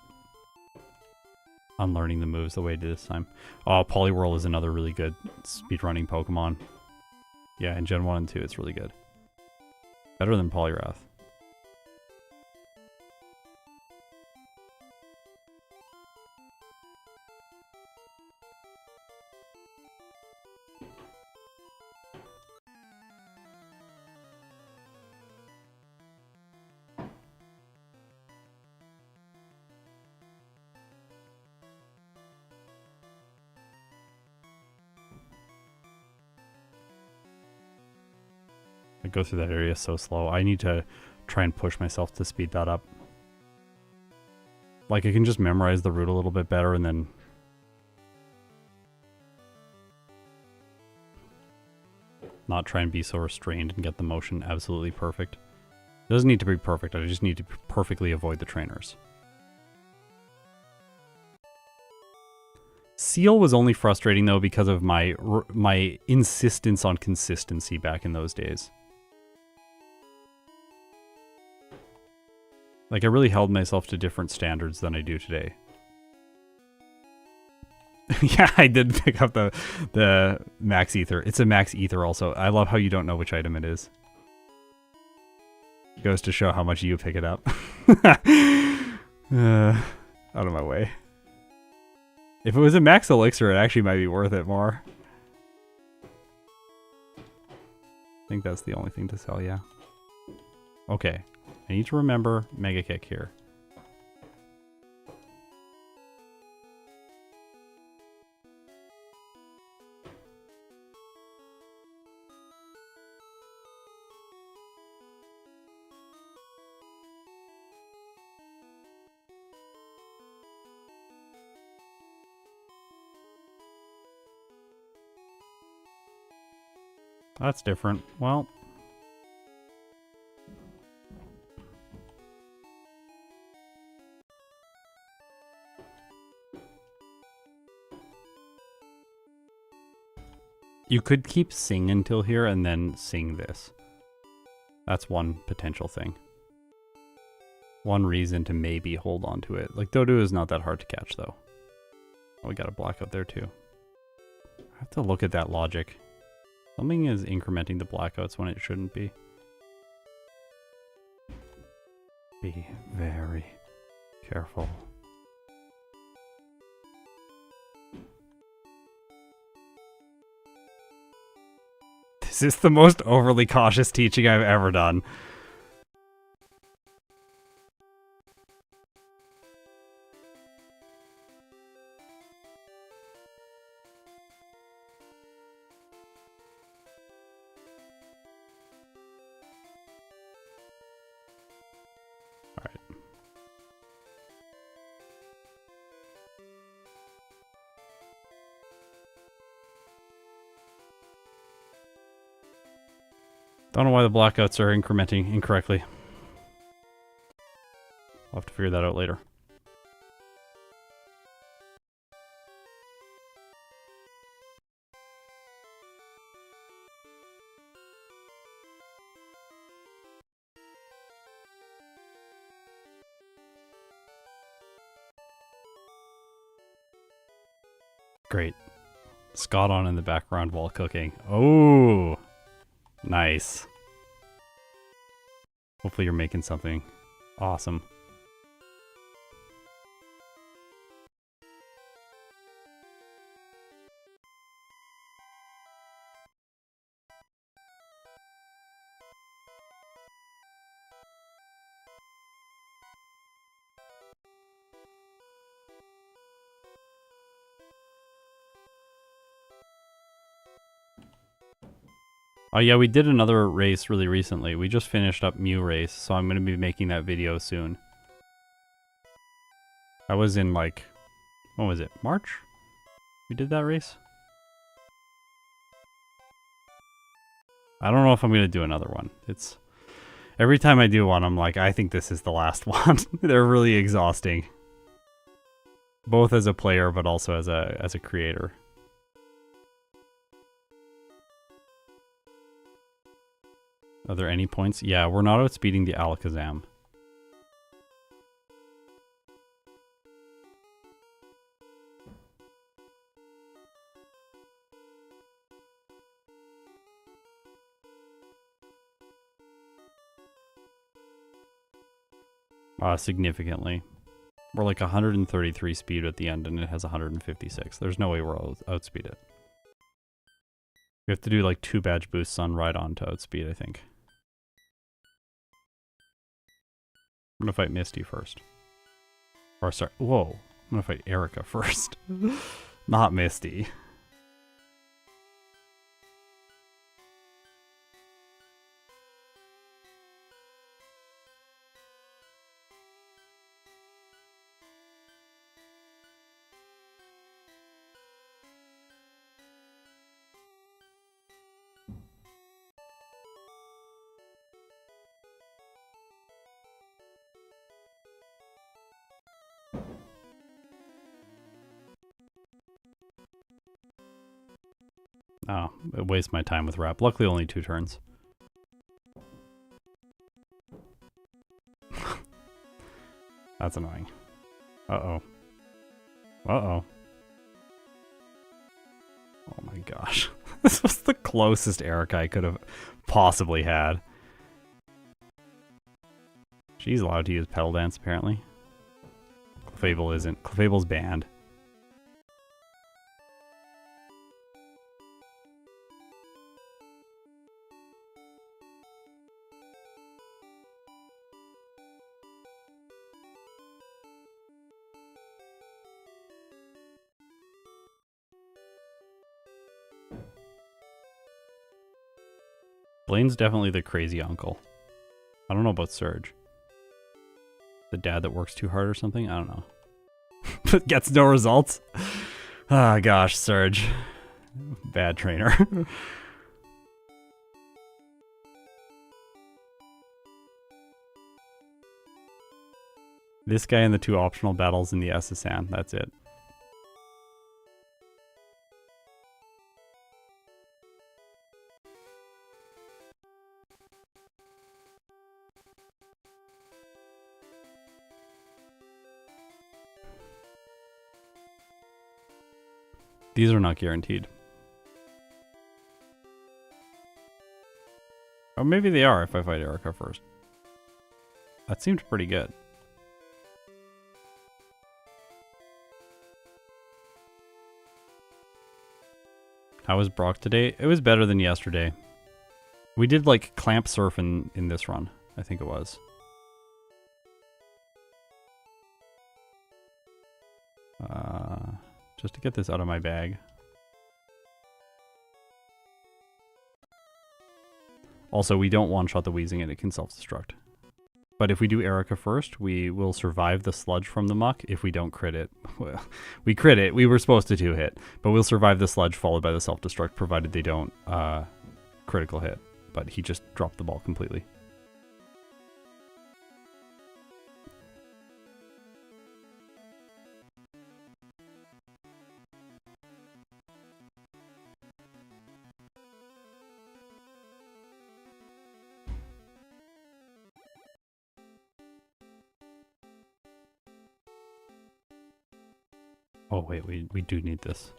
unlearning the moves the way I did this time. Oh, Poliwhirl is another really good speedrunning Pokemon. Yeah, in Gen 1 and 2 it's really good. Better than Poliwrath. I go through that area so slow. I need to try and push myself to speed that up. Like, I can just memorize the route a little bit better and then... not try and be so restrained and get the motion absolutely perfect. It doesn't need to be perfect, I just need to perfectly avoid the trainers. Seal was only frustrating though because of my insistence on consistency back in those days. Like, I really held myself to different standards than I do today. Yeah, I did pick up the Max Ether. It's a Max Ether also. I love how you don't know which item it is. It goes to show how much you pick it up. Out of my way. If it was a Max Elixir, it actually might be worth it more. I think that's the only thing to sell, yeah. Okay. I need to remember Mega Kick here. That's different. Well... You could keep sing until here and then sing this. That's one potential thing. One reason to maybe hold on to it. Like, Dodo is not that hard to catch, though. Oh, we got a blackout there, too. I have to look at that logic. Something is incrementing the blackouts when it shouldn't be. Be very careful. This is the most overly cautious teaching I've ever done. Don't know why the blackouts are incrementing incorrectly. I'll have to figure that out later. Great. Scott on in the background while cooking. Oh! Nice. Hopefully you're making something awesome. Oh yeah, we did another race really recently. We just finished up Mew race, so I'm going to be making that video soon. I was in like, when was it? March? We did that race? I don't know if I'm going to do another one. It's every time I do one, I'm like, I think this is the last one. They're really exhausting. Both as a player, but also as a creator. Are there any points? Yeah, we're not outspeeding the Alakazam. Significantly. We're like 133 speed at the end and it has 156. There's no way we'll outspeed it. We have to do like 2 badge boosts on Rhydon to outspeed, I think. I'm gonna fight Misty first. Or sorry, whoa. I'm gonna fight Erica first. Not Misty. Oh, it wastes my time with Wrap. Luckily only 2 turns. That's annoying. Uh-oh. Uh-oh. Oh my gosh. This was the closest Erica I could have possibly had. She's allowed to use Petal Dance, apparently. Clefable isn't. Clefable's banned. Blaine's definitely the crazy uncle. I don't know about Surge. The dad that works too hard or something? I don't know. But gets no results? Ah, oh, gosh, Surge. Bad trainer. This guy and the 2 optional battles in the SSN. That's it. These are not guaranteed. Or maybe they are if I fight Erica first. That seemed pretty good. How was Brock today? It was better than yesterday. We did like clamp surf in this run, I think it was. Just to get this out of my bag. Also, we don't one-shot the wheezing and it can self-destruct. But if we do Erica first, we will survive the sludge from the muck if we don't crit it. Well, we crit it. We were supposed to 2-hit. But we'll survive the sludge followed by the self-destruct provided they don't critical hit. But he just dropped the ball completely. Oh wait, we do need this.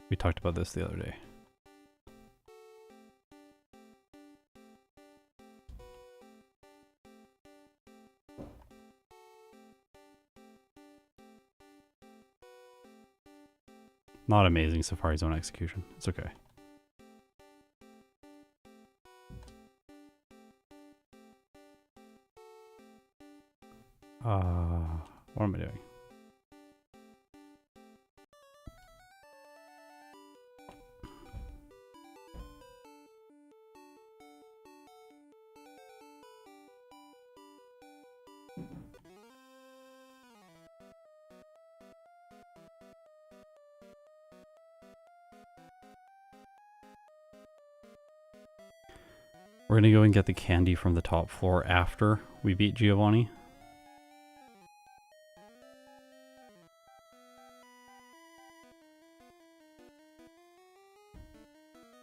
We talked about this the other day. Not amazing Safari Zone execution. It's okay. What am I doing? We're gonna go and get the candy from the top floor after we beat Giovanni.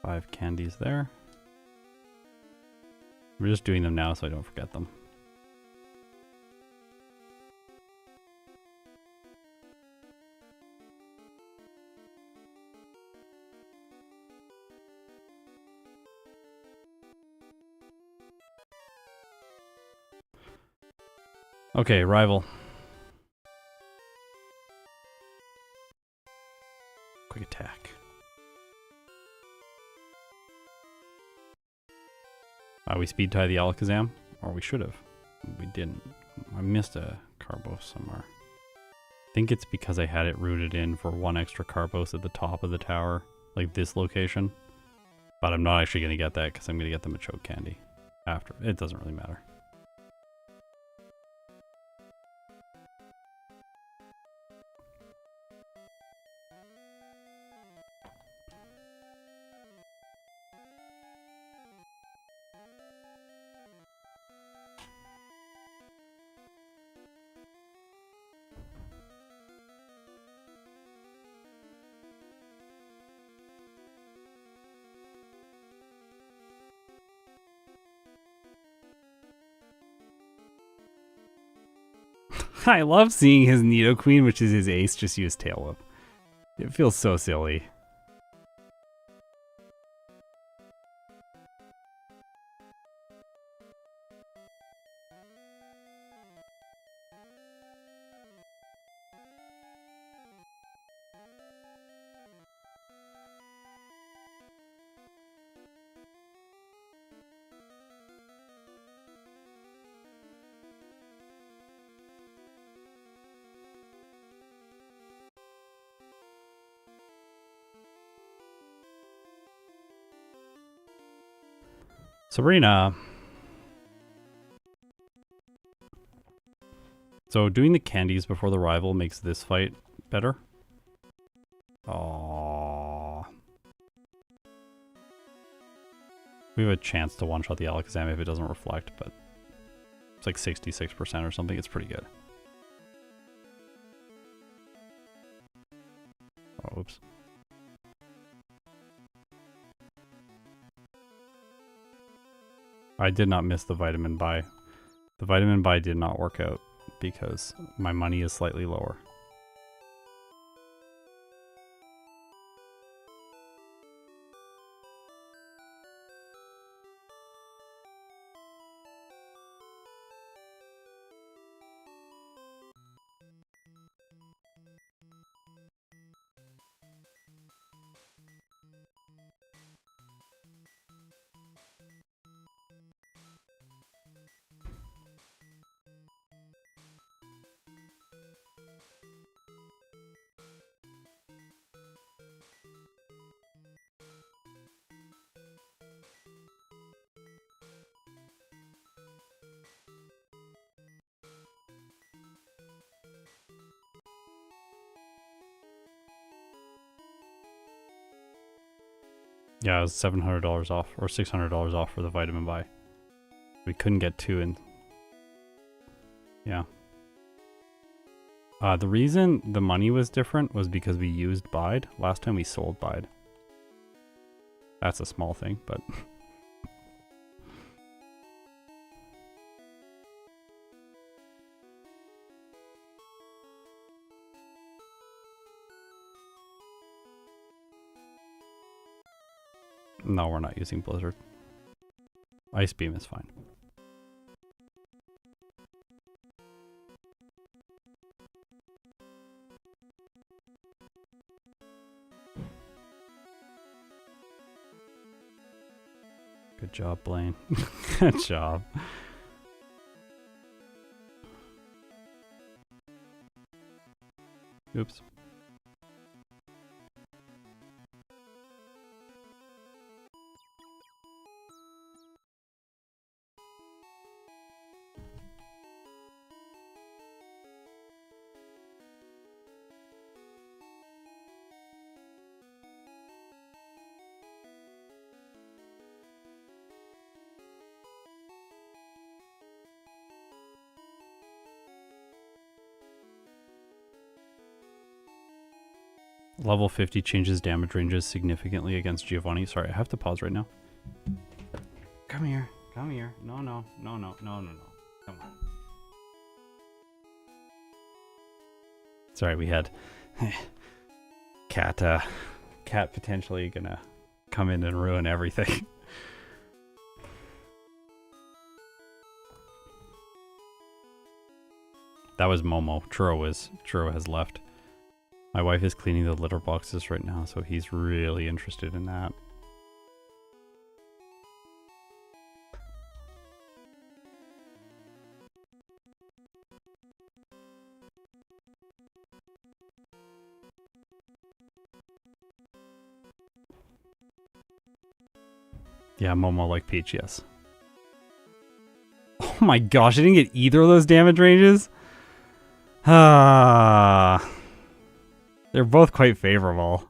Five candies there. We're just doing them now so I don't forget them. Okay, rival. Quick attack. We speed tie the Alakazam, or we should have. We didn't. I missed a Carbos somewhere. I think it's because I had it rooted in for one extra Carbos at the top of the tower, like this location. But I'm not actually going to get that because I'm going to get the Machoke candy after. It doesn't really matter. I love seeing his Nidoqueen, which is his ace, just use Tail Whip. It feels so silly. Sabrina. So doing the candies before the rival makes this fight better. Aww. We have a chance to one-shot the Alakazam if it doesn't reflect, but it's like 66% or something. It's pretty good. Oh, oops. I did not miss the vitamin buy. The vitamin buy did not work out because my money is slightly lower. Yeah, it was $700 off or $600 off for the vitamin buy. We couldn't get 2 in. Yeah. The reason the money was different was because we used Bide. Last time we sold Bide. That's a small thing, but... No, we're not using Blizzard. Ice Beam is fine. Good job, Blaine. Good job. Oops. Level 50 changes damage ranges significantly against Giovanni. Sorry, I have to pause right now. Come here. Come here. No, no. No, no. No, no, no. Come on. Sorry, we had... Cat potentially gonna come in and ruin everything. That was Momo. Churro has left. My wife is cleaning the litter boxes right now, so he's really interested in that. Yeah, Momo like Peach, yes. Oh my gosh, I didn't get either of those damage ranges? Ah... They're both quite favorable.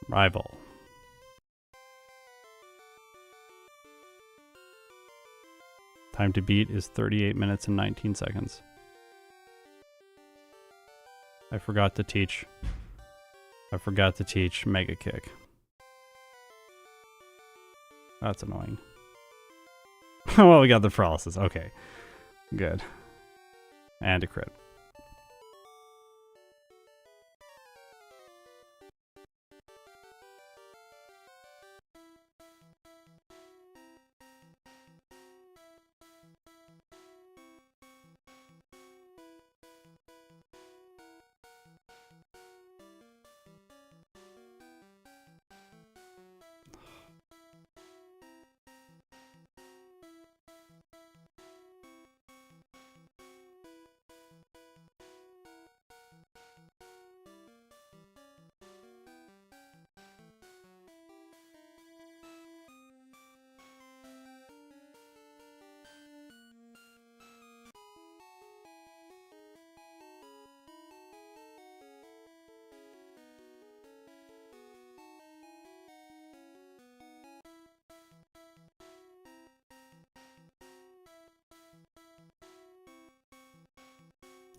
Rival. Time to beat is 38 minutes and 19 seconds. I forgot to teach Mega Kick. That's annoying. Well, we got the paralysis. Okay. Good. And a crit.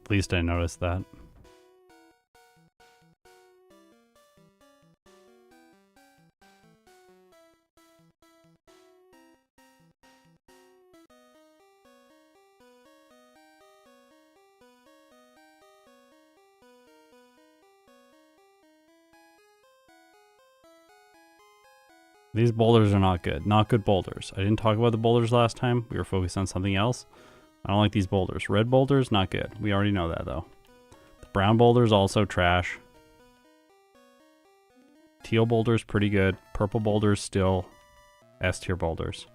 At least I noticed that. These boulders are not good. Not good boulders. I didn't talk about the boulders last time. We were focused on something else. I don't like these boulders. Red boulders, not good. We already know that, though. The brown boulders, also trash. Teal boulders, pretty good. Purple boulders, still S-tier boulders.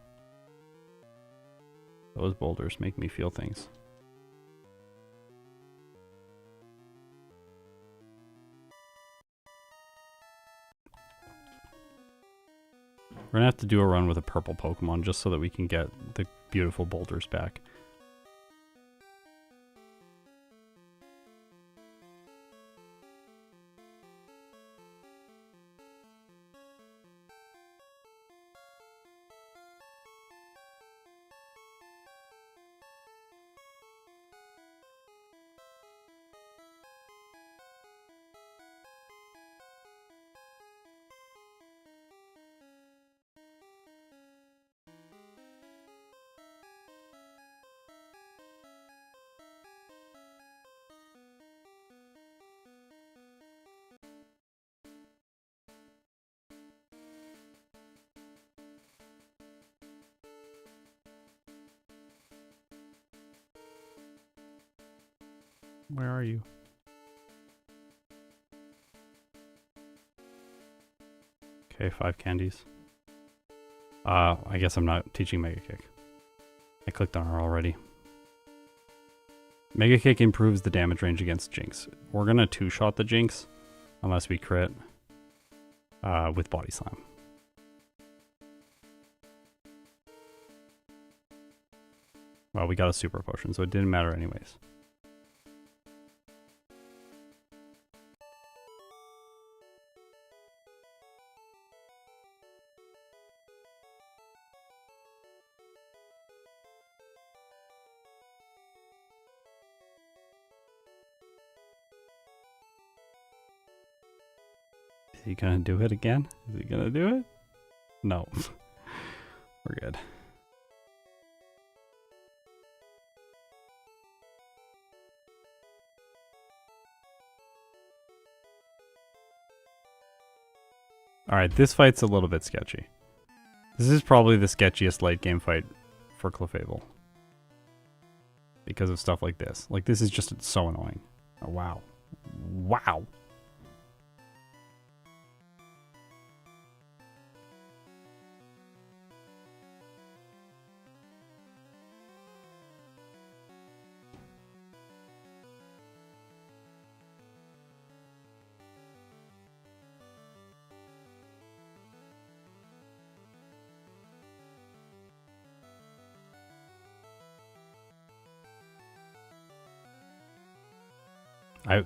Those boulders make me feel things. We're gonna have to do a run with a purple Pokemon just so that we can get the beautiful boulders back. Where are you? Okay, 5 candies. I guess I'm not teaching Mega Kick. I clicked on her already. Mega Kick improves the damage range against Jinx. We're gonna 2-shot the Jinx, unless we crit, with Body Slam. Well, we got a Super Potion, so it didn't matter anyways. Is he gonna do it again? Is he gonna do it? No. We're good. Alright, this fight's a little bit sketchy. This is probably the sketchiest late game fight for Clefable. Because of stuff like this. Like, this is just so annoying. Oh, wow. Wow!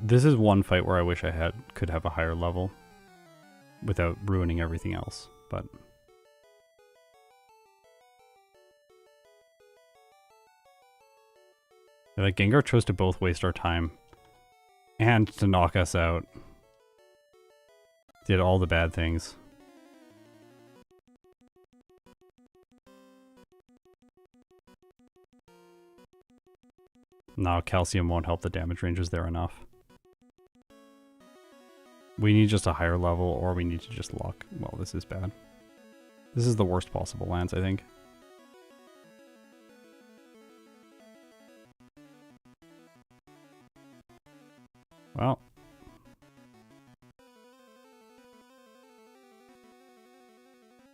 This is one fight where I wish I could have a higher level without ruining everything else, but like Gengar chose to both waste our time and to knock us out. Did all the bad things. No, calcium won't help the damage ranges there enough. We need just a higher level, or we need to just luck. Well, this is bad. This is the worst possible lands, I think. Well.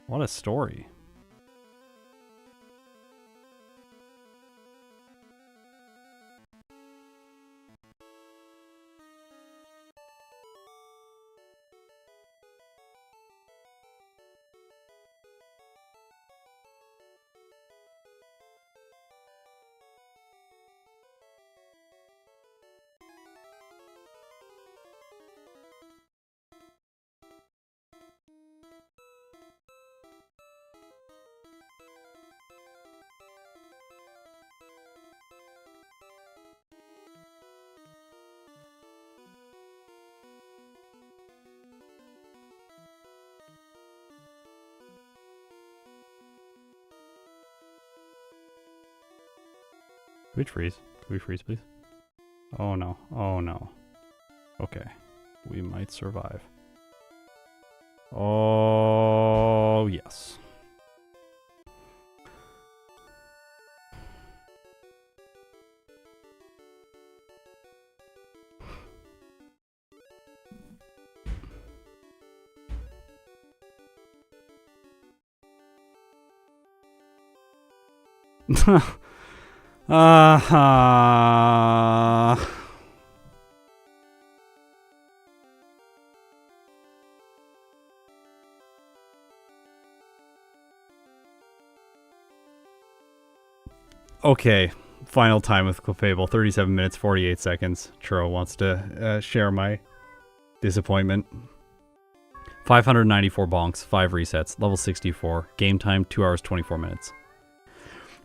What a story. Can we freeze? Can we freeze, please? Oh no. Oh no. Okay. We might survive. Oh, yes. Okay, final time with Clefable, 37 minutes, 48 seconds. Churro wants to share my disappointment. 594 bonks, 5 resets, level 64. Game time, 2 hours, 24 minutes.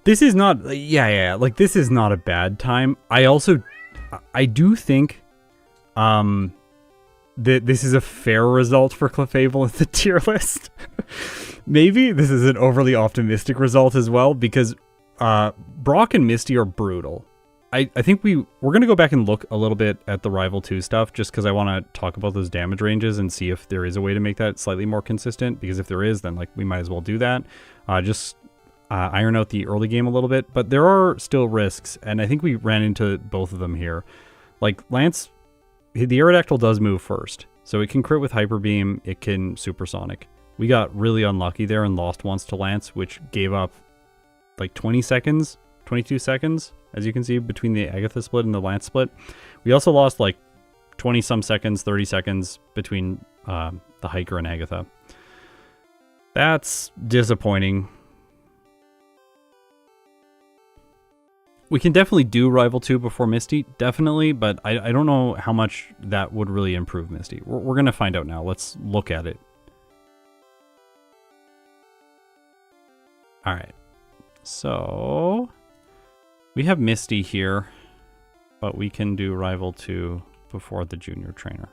This is not, like this is not a bad time. I do think that this is a fair result for Clefable in the tier list. Maybe this is an overly optimistic result as well, because Brock and Misty are brutal. I think we're going to go back and look a little bit at the Rival 2 stuff, just because I want to talk about those damage ranges and see if there is a way to make that slightly more consistent, because if there is, then like we might as well do that. Iron out the early game a little bit, but there are still risks, and I think we ran into both of them here. Like Lance, the Aerodactyl does move first, so it can crit with Hyper Beam, it can Supersonic. We got really unlucky there and lost once to Lance, which gave up like 20 seconds, 22 seconds, as you can see, between the Agatha split and the Lance split. We also lost like 20 some seconds, 30 seconds between the Hiker and Agatha. That's disappointing. We can definitely do Rival 2 before Misty, definitely, but I don't know how much that would really improve Misty. We're going to find out now. Let's look at it. Alright, so we have Misty here, but we can do Rival 2 before the Junior Trainer.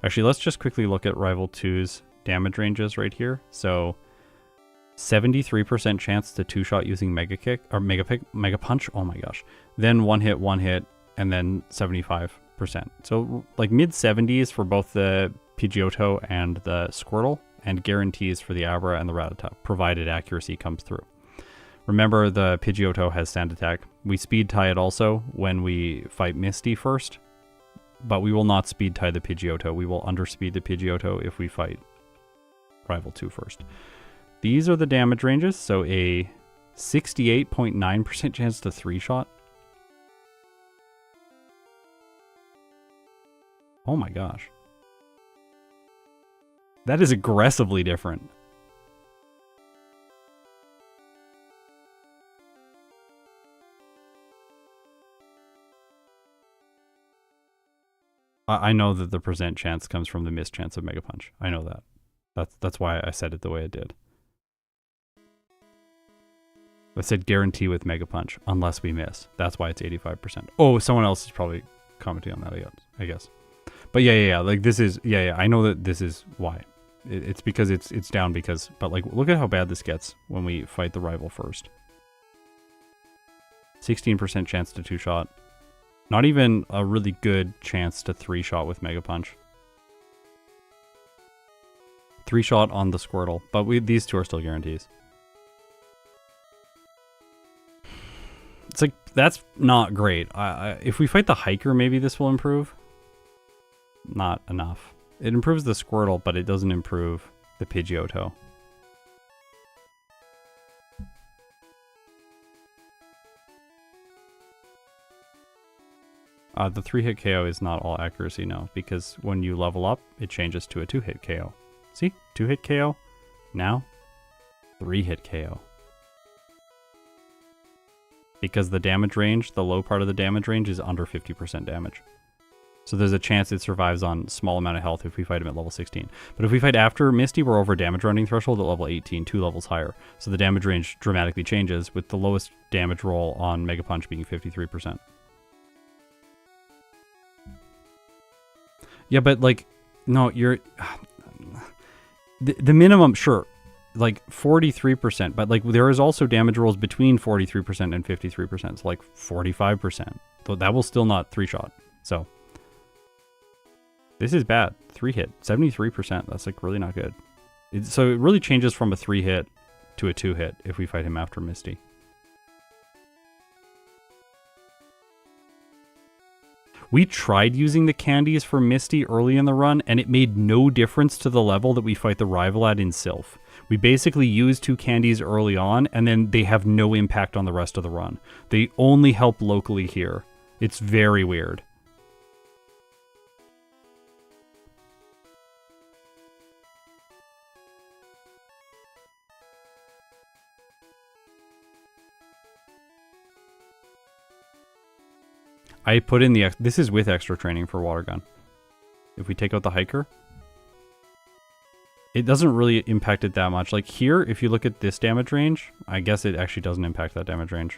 Actually, let's just quickly look at Rival 2's damage ranges right here. So 73% chance to 2-shot using Mega Kick, or Mega Punch, oh my gosh. Then one hit, and then 75%. So like mid-70s for both the Pidgeotto and the Squirtle, and guarantees for the Abra and the Rattata, provided accuracy comes through. Remember, the Pidgeotto has Sand Attack. We speed tie it also when we fight Misty first, but we will not speed tie the Pidgeotto. We will underspeed the Pidgeotto if we fight Rival 2 first. These are the damage ranges, so a 68.9% chance to 3-shot. Oh my gosh. That is aggressively different. I know that the percent chance comes from the missed chance of Mega Punch. I know that. That's why I said it the way I did. I said guarantee with Mega Punch, unless we miss. That's why it's 85%. Oh, someone else is probably commenting on that, I guess. But yeah, like this is, I know that this is why. It's because it's down because, but like, look at how bad this gets when we fight the Rival first. 16% chance to 2-shot. Not even a really good chance to 3-shot with Mega Punch. 3-shot on the Squirtle, but these two are still guarantees. It's like, that's not great. If we fight the Hiker, maybe this will improve. Not enough. It improves the Squirtle, but it doesn't improve the Pidgeotto. The 3-hit KO is not all accuracy, no, because when you level up, it changes to a 2-hit KO. See? 2-hit KO. Now, 3-hit KO. Because the damage range, the low part of the damage range, is under 50% damage. So there's a chance it survives on small amount of health if we fight him at level 16. But if we fight after Misty, we're over damage running threshold at level 18, 2 levels higher. So the damage range dramatically changes, with the lowest damage roll on Mega Punch being 53%. Yeah, but like, no, you're... The minimum, sure, like 43%, but like there is also damage rolls between 43% and 53%, so like 45%. Though that will still not 3-shot, so... This is bad. 3-hit, 73%. That's like really not good. So it really changes from a 3-hit to a 2-hit if we fight him after Misty. We tried using the candies for Misty early in the run, and it made no difference to the level that we fight the rival at in Sylph. We basically use 2 candies early on, and then they have no impact on the rest of the run. They only help locally here. It's very weird. I put in the... This is with extra training for water gun. If we take out the hiker, it doesn't really impact it that much. Like here, if you look at this damage range, I guess it actually doesn't impact that damage range.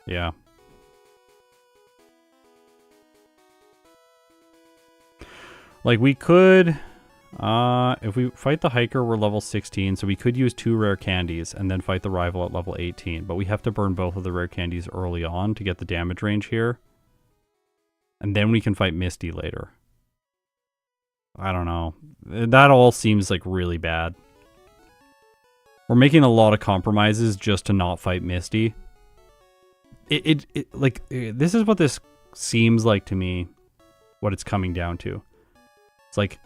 Yeah. Like we could... if we fight the hiker, we're level 16, so we could use 2 rare candies and then fight the rival at level 18. But we have to burn both of the rare candies early on to get the damage range here. And then we can fight Misty later. I don't know. That all seems like really bad. We're making a lot of compromises just to not fight Misty. This is what this seems like to me, what it's coming down to. It's like,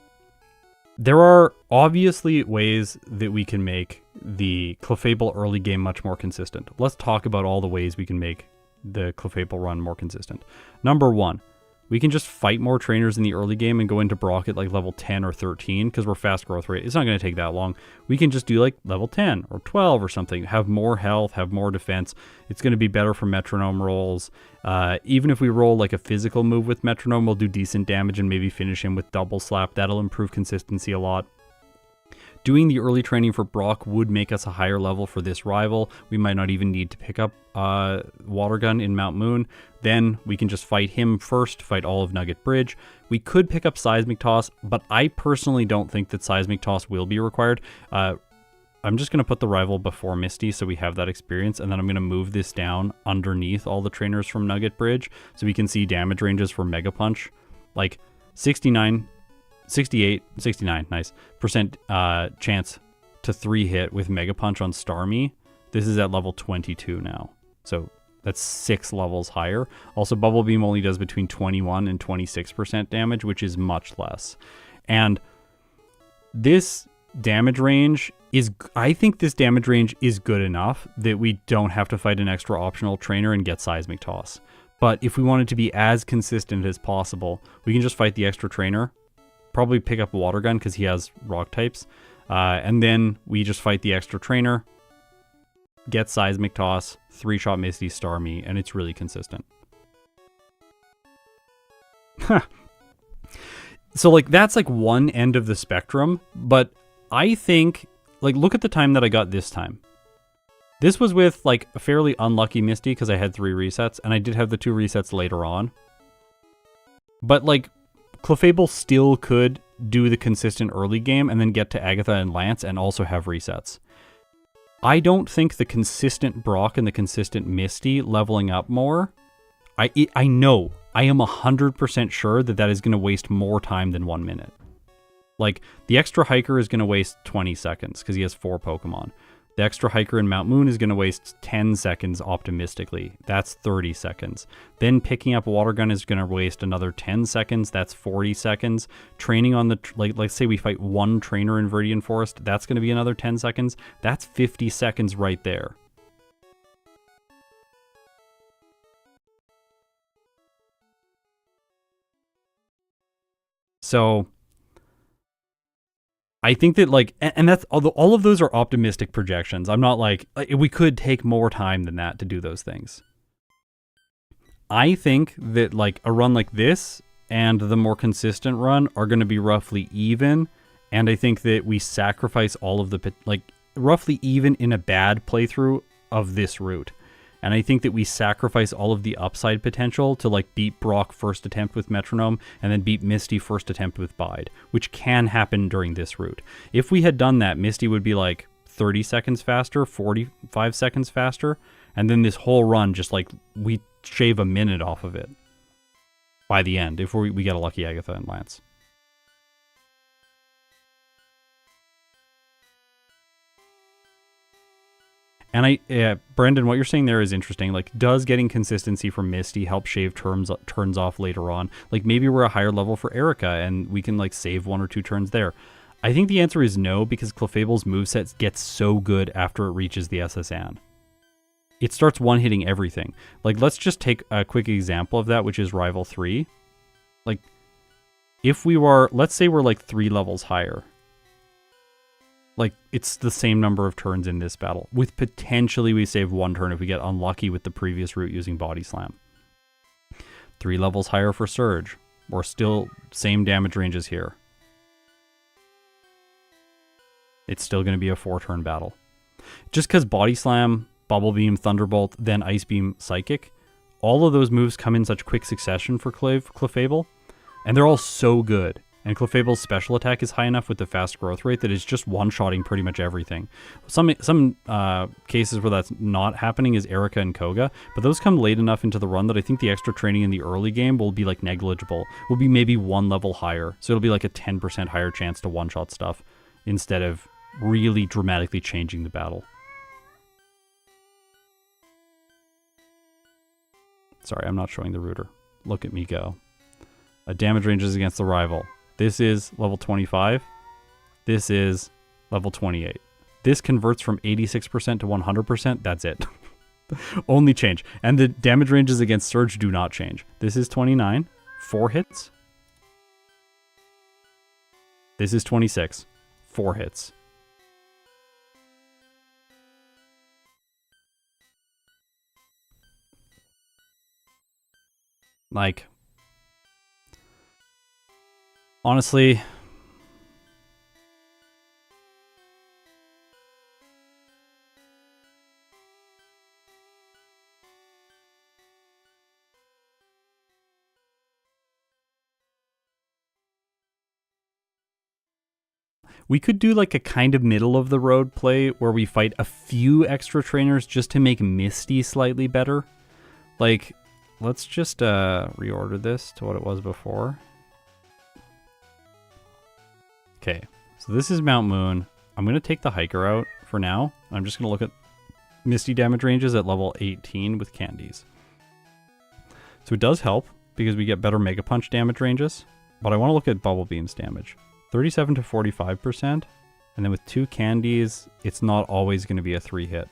there are obviously ways that we can make the Clefable early game much more consistent. Let's talk about all the ways we can make the Clefable run more consistent. Number 1, we can just fight more trainers in the early game and go into Brock at like level 10 or 13 because we're fast growth rate. It's not going to take that long. We can just do like level 10 or 12 or something, have more health, have more defense. It's going to be better for Metronome rolls. Even if we roll like a physical move with Metronome, we'll do decent damage and maybe finish him with double slap. That'll improve consistency a lot. Doing the early training for Brock would make us a higher level for this rival. We might not even need to pick up Water Gun in Mount Moon. Then we can just fight him first, fight all of Nugget Bridge. We could pick up Seismic Toss, but I personally don't think that Seismic Toss will be required. I'm just going to put the rival before Misty so we have that experience, and then I'm going to move this down underneath all the trainers from Nugget Bridge so we can see damage ranges for Mega Punch. Like 69... 68, 69, nice, percent chance to 3-hit with Mega Punch on Starmie. This is at level 22 now. So that's 6 levels higher. Also, Bubble Beam only does between 21 and 26% damage, which is much less. And this damage range is, I think this damage range is good enough that we don't have to fight an extra optional trainer and get Seismic Toss. But if we wanted to be as consistent as possible, we can just fight the extra trainer, probably pick up Water Gun because he has rock types. And then we just fight the extra trainer, get Seismic Toss, 3-shot Misty, Starmie, and it's really consistent. So like that's like one end of the spectrum, but I think, like, look at the time that I got this time. This was with like a fairly unlucky Misty because I had 3 resets, and I did have the 2 resets later on. But like, Clefable still could do the consistent early game and then get to Agatha and Lance and also have resets. I don't think the consistent Brock and the consistent Misty leveling up more, I know, I am 100% sure that that is going to waste more time than 1 minute. Like, the extra hiker is going to waste 20 seconds because he has 4 Pokemon. The extra hiker in Mount Moon is going to waste 10 seconds optimistically. That's 30 seconds. Then picking up Water Gun is going to waste another 10 seconds. That's 40 seconds. Training on the, let's say we fight 1 trainer in Viridian Forest. That's going to be another 10 seconds. That's 50 seconds right there. So I think that, like, and that's, although all of those are optimistic projections. I'm not like, we could take more time than that to do those things. I think that, like, a run like this and the more consistent run are going to be roughly even. And I think that we sacrifice all of the, like, roughly even in a bad playthrough of this route. And I think that we sacrifice all of the upside potential to, like, beat Brock first attempt with Metronome and then beat Misty first attempt with Bide, which can happen during this route. If we had done that, Misty would be like 30 seconds faster, 45 seconds faster, and then this whole run just, like, we shave a minute off of it by the end if we get a lucky Agatha and Lance. And Brendan, what you're saying there is interesting. Like, does getting consistency from Misty help shave turns off later on? Like, maybe we're a higher level for Erica and we can, like, save 1 or 2 turns there. I think the answer is no, because Clefable's moveset gets so good after it reaches the SSN. It starts one-hitting everything. Like, let's just take a quick example of that, which is Rival 3. Like, if we were, let's say we're like 3 levels higher. Like, it's the same number of turns in this battle, with potentially we save 1 turn if we get unlucky with the previous route using Body Slam. 3 levels higher for Surge, or still same damage ranges here. It's still going to be a 4-turn battle. Just because Body Slam, Bubble Beam, Thunderbolt, then Ice Beam, Psychic, all of those moves come in such quick succession for Clefable, and they're all so good. And Clefable's special attack is high enough with the fast growth rate that it's just one-shotting pretty much everything. Some cases where that's not happening is Erica and Koga, but those come late enough into the run that I think the extra training in the early game will be like negligible. Will be maybe 1 level higher, so it'll be like a 10% higher chance to one-shot stuff instead of really dramatically changing the battle. Sorry, I'm not showing the router. Look at me go. Damage ranges against the rival. This is level 25. This is level 28. This converts from 86% to 100%. That's it. Only change. And the damage ranges against Surge do not change. This is 29. 4 hits. This is 26. 4 hits. Like, honestly, we could do like a kind of middle of the road play where we fight a few extra trainers just to make Misty slightly better. Like, let's just reorder this to what it was before. Okay, so this is Mount Moon. I'm going to take the Hiker out for now. I'm just going to look at Misty damage ranges at level 18 with candies. So it does help because we get better Mega Punch damage ranges, but I want to look at Bubble Beam's damage. 37 to 45%, and then with 2 candies, it's not always going to be a 3-hit.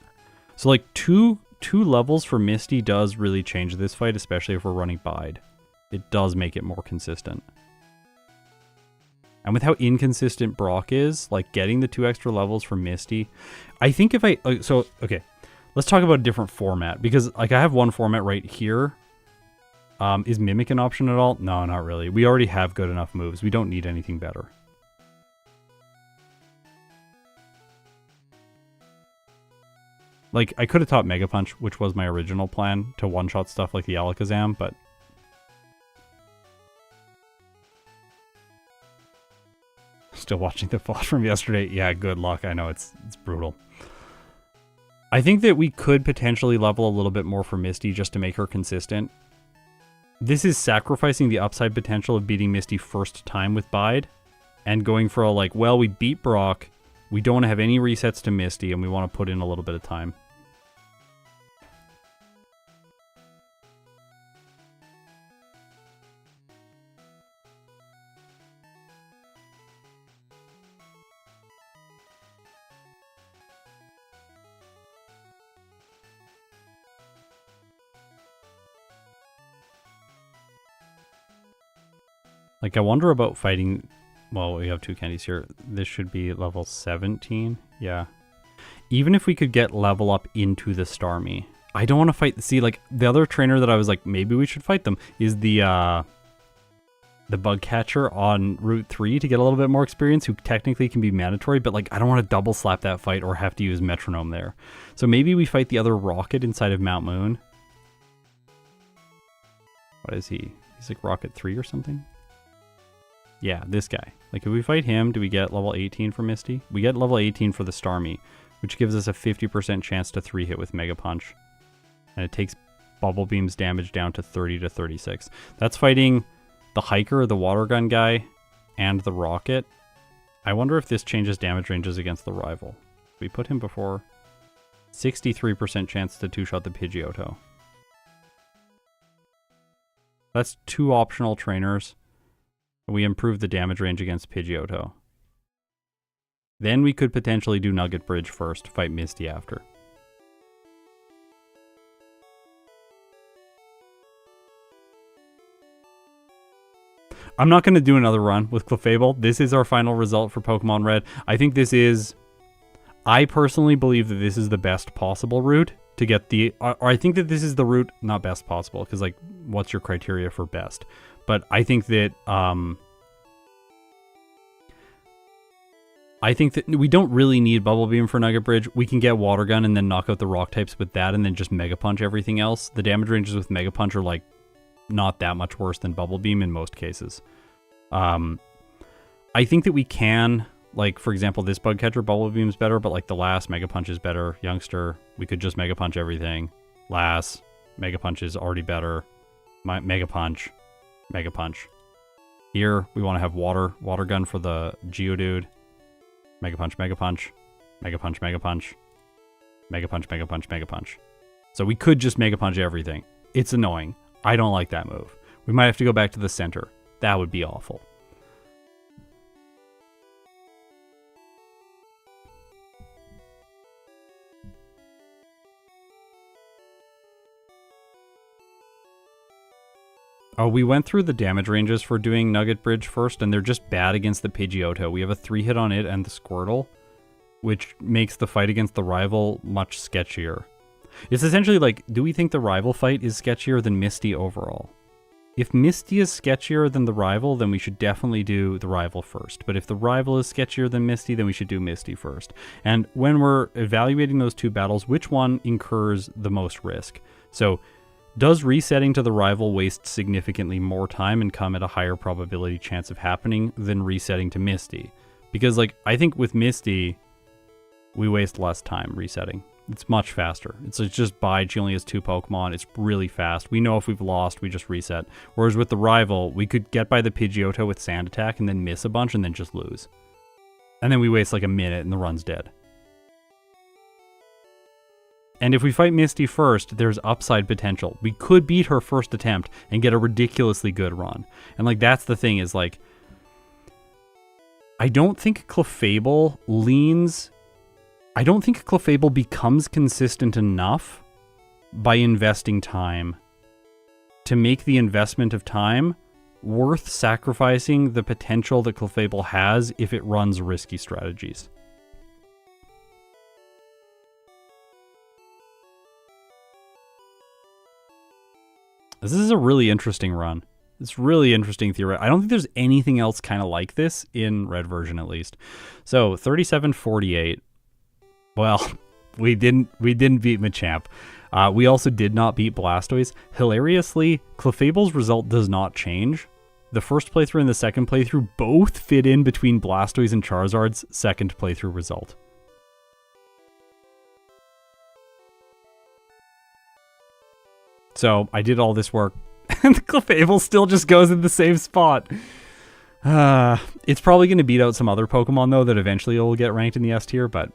So like two levels for Misty does really change this fight, especially if we're running Bide. It does make it more consistent. And with how inconsistent Brock is, like getting the 2 extra levels for Misty, I think if okay, let's talk about a different format, because like I have one format right here. Is Mimic an option at all? No, not really. We already have good enough moves. We don't need anything better. Like, I could have taught Mega Punch, which was my original plan, to one-shot stuff like the Alakazam, but still watching the VOD from yesterday. Yeah, good luck. I know it's brutal. I think that we could potentially level a little bit more for Misty just to make her consistent. This is sacrificing the upside potential of beating Misty first time with Bide and going for a like, well, we beat Brock, we don't have any resets to Misty, and we want to put in a little bit of time. Like, I wonder about fighting. Well, we have 2 candies here. This should be level 17. Yeah. Even if we could get level up into the Starmie. I don't want to fight. See, like, the other trainer that I was like, maybe we should fight them is the bug catcher on Route 3 to get a little bit more experience, who technically can be mandatory, but like, I don't want to double slap that fight or have to use Metronome there. So maybe we fight the other Rocket inside of Mount Moon. What is he? He's like Rocket 3 or something? Yeah, this guy. Like, if we fight him, do we get level 18 for Misty? We get level 18 for the Starmie, which gives us a 50% chance to 3-hit with Mega Punch. And it takes Bubble Beam's damage down to 30 to 36. That's fighting the Hiker, the Water Gun guy, and the Rocket. I wonder if this changes damage ranges against the rival. We put him before. 63% chance to 2-shot the Pidgeotto. That's 2 optional trainers. We improve the damage range against Pidgeotto. Then we could potentially do Nugget Bridge first, fight Misty after. I'm not going to do another run with Clefable. This is our final result for Pokemon Red. I think this is I personally believe that this is the best possible route to get the, or I think that this is the route, not best possible, because like, what's your criteria for best? But I think that, we don't really need Bubble Beam for Nugget Bridge. We can get Water Gun and then knock out the rock types with that and then just Mega Punch everything else. The damage ranges with Mega Punch are like not that much worse than Bubble Beam in most cases. I think that we can, like, for example, this Bug Catcher Bubble Beam is better, but like the last Mega Punch is better. Youngster, we could just Mega Punch everything. Last, Mega Punch is already better. Mega Punch. Mega Punch. Here, we want to have Water Gun for the Geodude. Mega Punch, Mega Punch. Mega Punch, Mega Punch. Mega Punch, Mega Punch, Mega Punch. So we could just Mega Punch everything. It's annoying. I don't like that move. We might have to go back to the center. That would be awful. Oh, we went through the damage ranges for doing Nugget Bridge first, and they're just bad against the Pidgeotto. We have a 3-hit on it and the Squirtle, which makes the fight against the rival much sketchier. It's essentially like, do we think the rival fight is sketchier than Misty overall? If Misty is sketchier than the rival, then we should definitely do the rival first. But if the rival is sketchier than Misty, then we should do Misty first. And when we're evaluating those two battles, which one incurs the most risk? So, does resetting to the rival waste significantly more time and come at a higher probability chance of happening than resetting to Misty? Because, like, I think with Misty, we waste less time resetting. It's much faster. It's just bide. She only has 2 Pokemon. It's really fast. We know if we've lost, we just reset. Whereas with the rival, we could get by the Pidgeotto with Sand Attack and then miss a bunch and then just lose. And then we waste like a minute and the run's dead. And if we fight Misty first, there's upside potential. We could beat her first attempt and get a ridiculously good run. And like, that's the thing is like, I don't think Clefable becomes consistent enough by investing time to make the investment of time worth sacrificing the potential that Clefable has if it runs risky strategies. This is a really interesting run. It's really interesting theory. I don't think there's anything else kind of like this in red version, at least. So 37-48. Well, we didn't beat Machamp. We also did not beat Blastoise. Hilariously, Clefable's result does not change. The first playthrough and the second playthrough both fit in between Blastoise and Charizard's second playthrough result. So I did all this work, and Clefable still just goes in the same spot. It's probably going to beat out some other Pokemon, though, that eventually will get ranked in the S tier, but...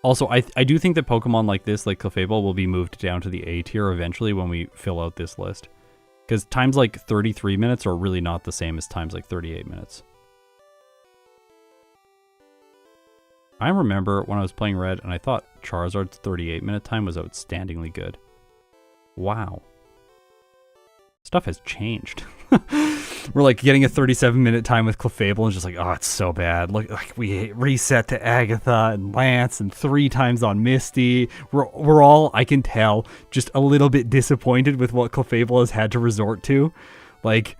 Also, I do think that Pokemon like this, like Clefable, will be moved down to the A tier eventually when we fill out this list. Because times like 33 minutes are really not the same as times like 38 minutes. I remember when I was playing Red, and I thought Charizard's 38-minute time was outstandingly good. Wow. Stuff has changed. We're like getting a 37-minute time with Clefable and just like, oh, it's so bad. Like we reset to Agatha and Lance and 3 times on Misty. We're all, I can tell, just a little bit disappointed with what Clefable has had to resort to. Like,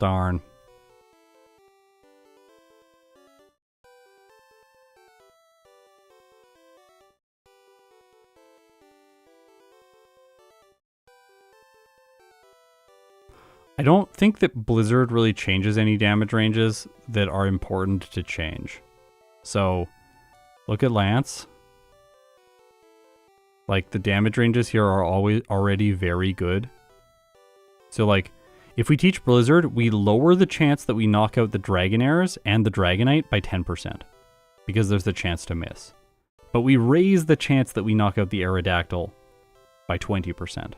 darn. I don't think that Blizzard really changes any damage ranges that are important to change. So, look at Lance. Like, the damage ranges here are already very good. So, like, if we teach Blizzard, we lower the chance that we knock out the Dragonairs and the Dragonite by 10%, because there's the chance to miss. But we raise the chance that we knock out the Aerodactyl by 20%.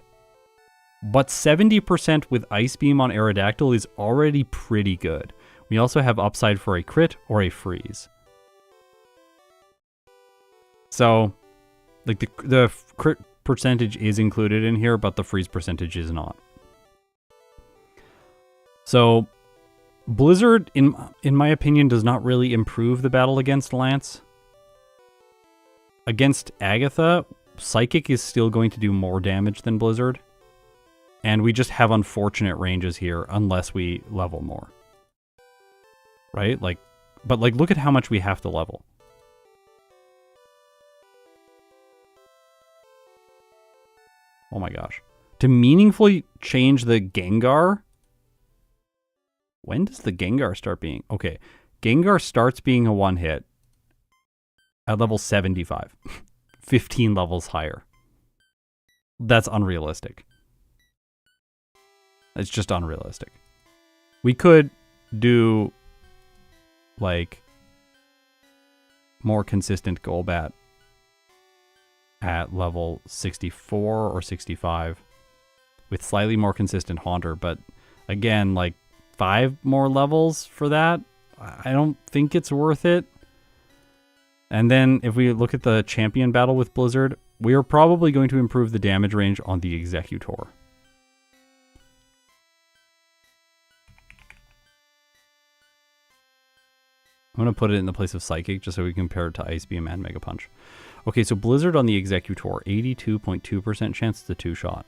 But 70% with Ice Beam on Aerodactyl is already pretty good. We also have upside for a crit or a freeze. So, like, the crit percentage is included in here, but the freeze percentage is not. So, Blizzard, in my opinion, does not really improve the battle against Lance. Against Agatha, Psychic is still going to do more damage than Blizzard. And we just have unfortunate ranges here unless we level more. Right? Like, but like, look at how much we have to level. Oh my gosh. To meaningfully change the Gengar... When does the Gengar start being... Okay, Gengar starts being a one-hit at level 75. 15 levels higher. That's unrealistic. It's just unrealistic. We could do, like, more consistent Golbat at level 64 or 65 with slightly more consistent Haunter, but again, like, 5 more levels for that, I don't think it's worth it. And then if we look at the champion battle with Blizzard, we are probably going to improve the damage range on the Executor. I'm going to put it in the place of Psychic just so we can compare it to Ice Beam and Mega Punch. Okay, so Blizzard on the Executor, 82.2% chance it's a 2-shot.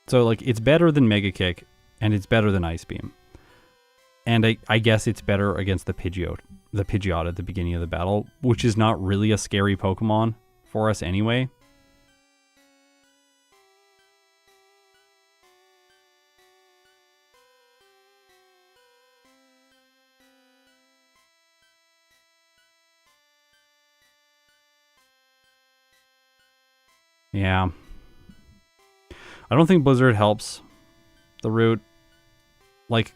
So, like, it's better than Mega Kick, and it's better than Ice Beam. And I guess it's better against the Pidgeot at the beginning of the battle, which is not really a scary Pokemon for us anyway. Yeah. I don't think Blizzard helps the route. Like,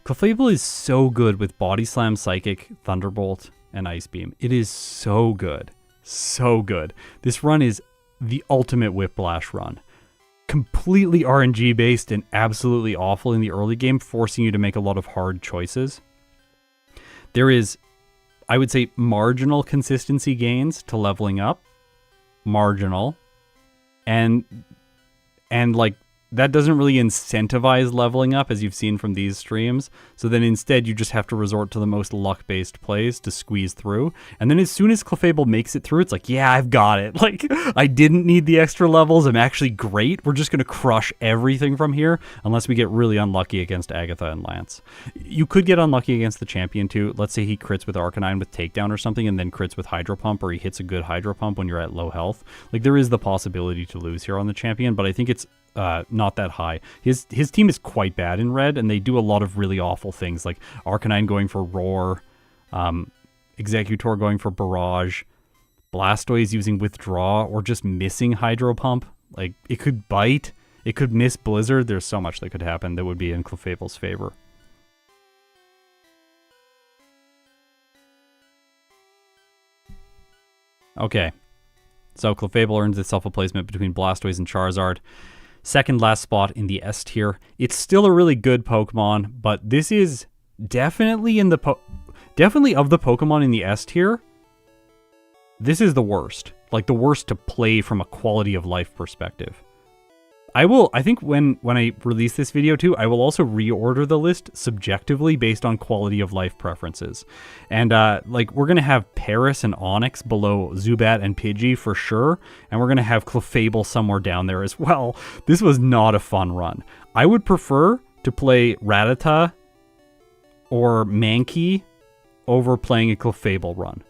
Clefable is so good with Body Slam, Psychic, Thunderbolt, and Ice Beam. It is so good. So good. This run is the ultimate Whiplash run. Completely RNG based and absolutely awful in the early game, forcing you to make a lot of hard choices. There is, I would say, marginal consistency gains to leveling up. Marginal. And like, that doesn't really incentivize leveling up, as you've seen from these streams. So then instead, you just have to resort to the most luck-based plays to squeeze through. And then as soon as Clefable makes it through, it's like, yeah, I've got it. Like, I didn't need the extra levels. I'm actually great. We're just going to crush everything from here, unless we get really unlucky against Agatha and Lance. You could get unlucky against the champion, too. Let's say he crits with Arcanine with Takedown or something, and then crits with Hydro Pump, or he hits a good Hydro Pump when you're at low health. Like, there is the possibility to lose here on the champion, but I think it's not that high. His team is quite bad in red, and they do a lot of really awful things, like Arcanine going for Roar, Executor going for Barrage, Blastoise using Withdraw, or just missing Hydro Pump. Like, it could bite, it could miss Blizzard. There's so much that could happen that would be in Clefable's favor. Okay, so Clefable earns itself a placement between Blastoise and Charizard. Second last spot in the S tier. It's still a really good Pokemon, but this is definitely in the definitely of the Pokemon in the S tier. This is the worst. Like, the worst to play from a quality of life perspective. I think when I release this video too, I will also reorder the list subjectively based on quality of life preferences. And like, we're going to have Paris and Onyx below Zubat and Pidgey for sure. And we're going to have Clefable somewhere down there as well. This was not a fun run. I would prefer to play Rattata or Mankey over playing a Clefable run.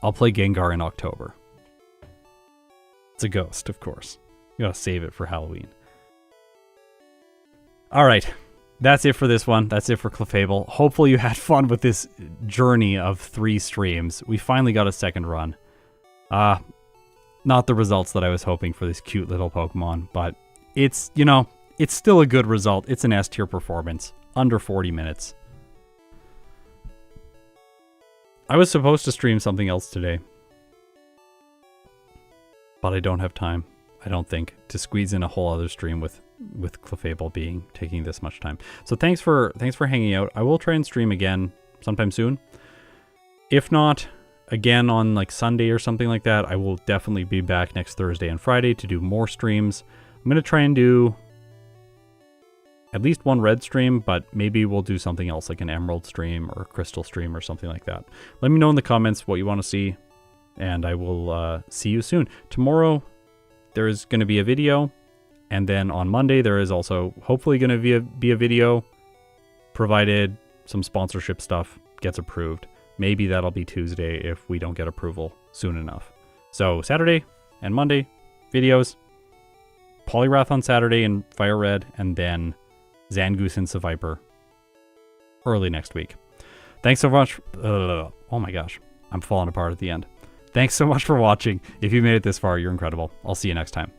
I'll play Gengar in October. It's a ghost, of course. You gotta save it for Halloween. Alright, that's it for this one. That's it for Clefable. Hopefully you had fun with this journey of 3 streams. We finally got a second run. Not the results that I was hoping for this cute little Pokemon, but it's, you know, it's still a good result. It's an S tier performance. Under 40 minutes. I was supposed to stream something else today, but I don't have time. I don't think, to squeeze in a whole other stream with Clefable taking this much time. So thanks for hanging out. I will try and stream again sometime soon. If not, again on like Sunday or something like that, I will definitely be back next Thursday and Friday to do more streams. I'm going to try and do at least one red stream, but maybe we'll do something else like an emerald stream or a crystal stream or something like that. Let me know in the comments what you want to see, and I will see you soon. Tomorrow, there is going to be a video, and then on Monday, there is also hopefully going to be a video, provided some sponsorship stuff gets approved. Maybe that'll be Tuesday if we don't get approval soon enough. So Saturday and Monday, videos. Polyrath on Saturday and Fire Red, and then Zangoose and Seviper early next week. Thanks so much. Oh my gosh, I'm falling apart at the end. Thanks so much for watching. If you made it this far, you're incredible. I'll see you next time.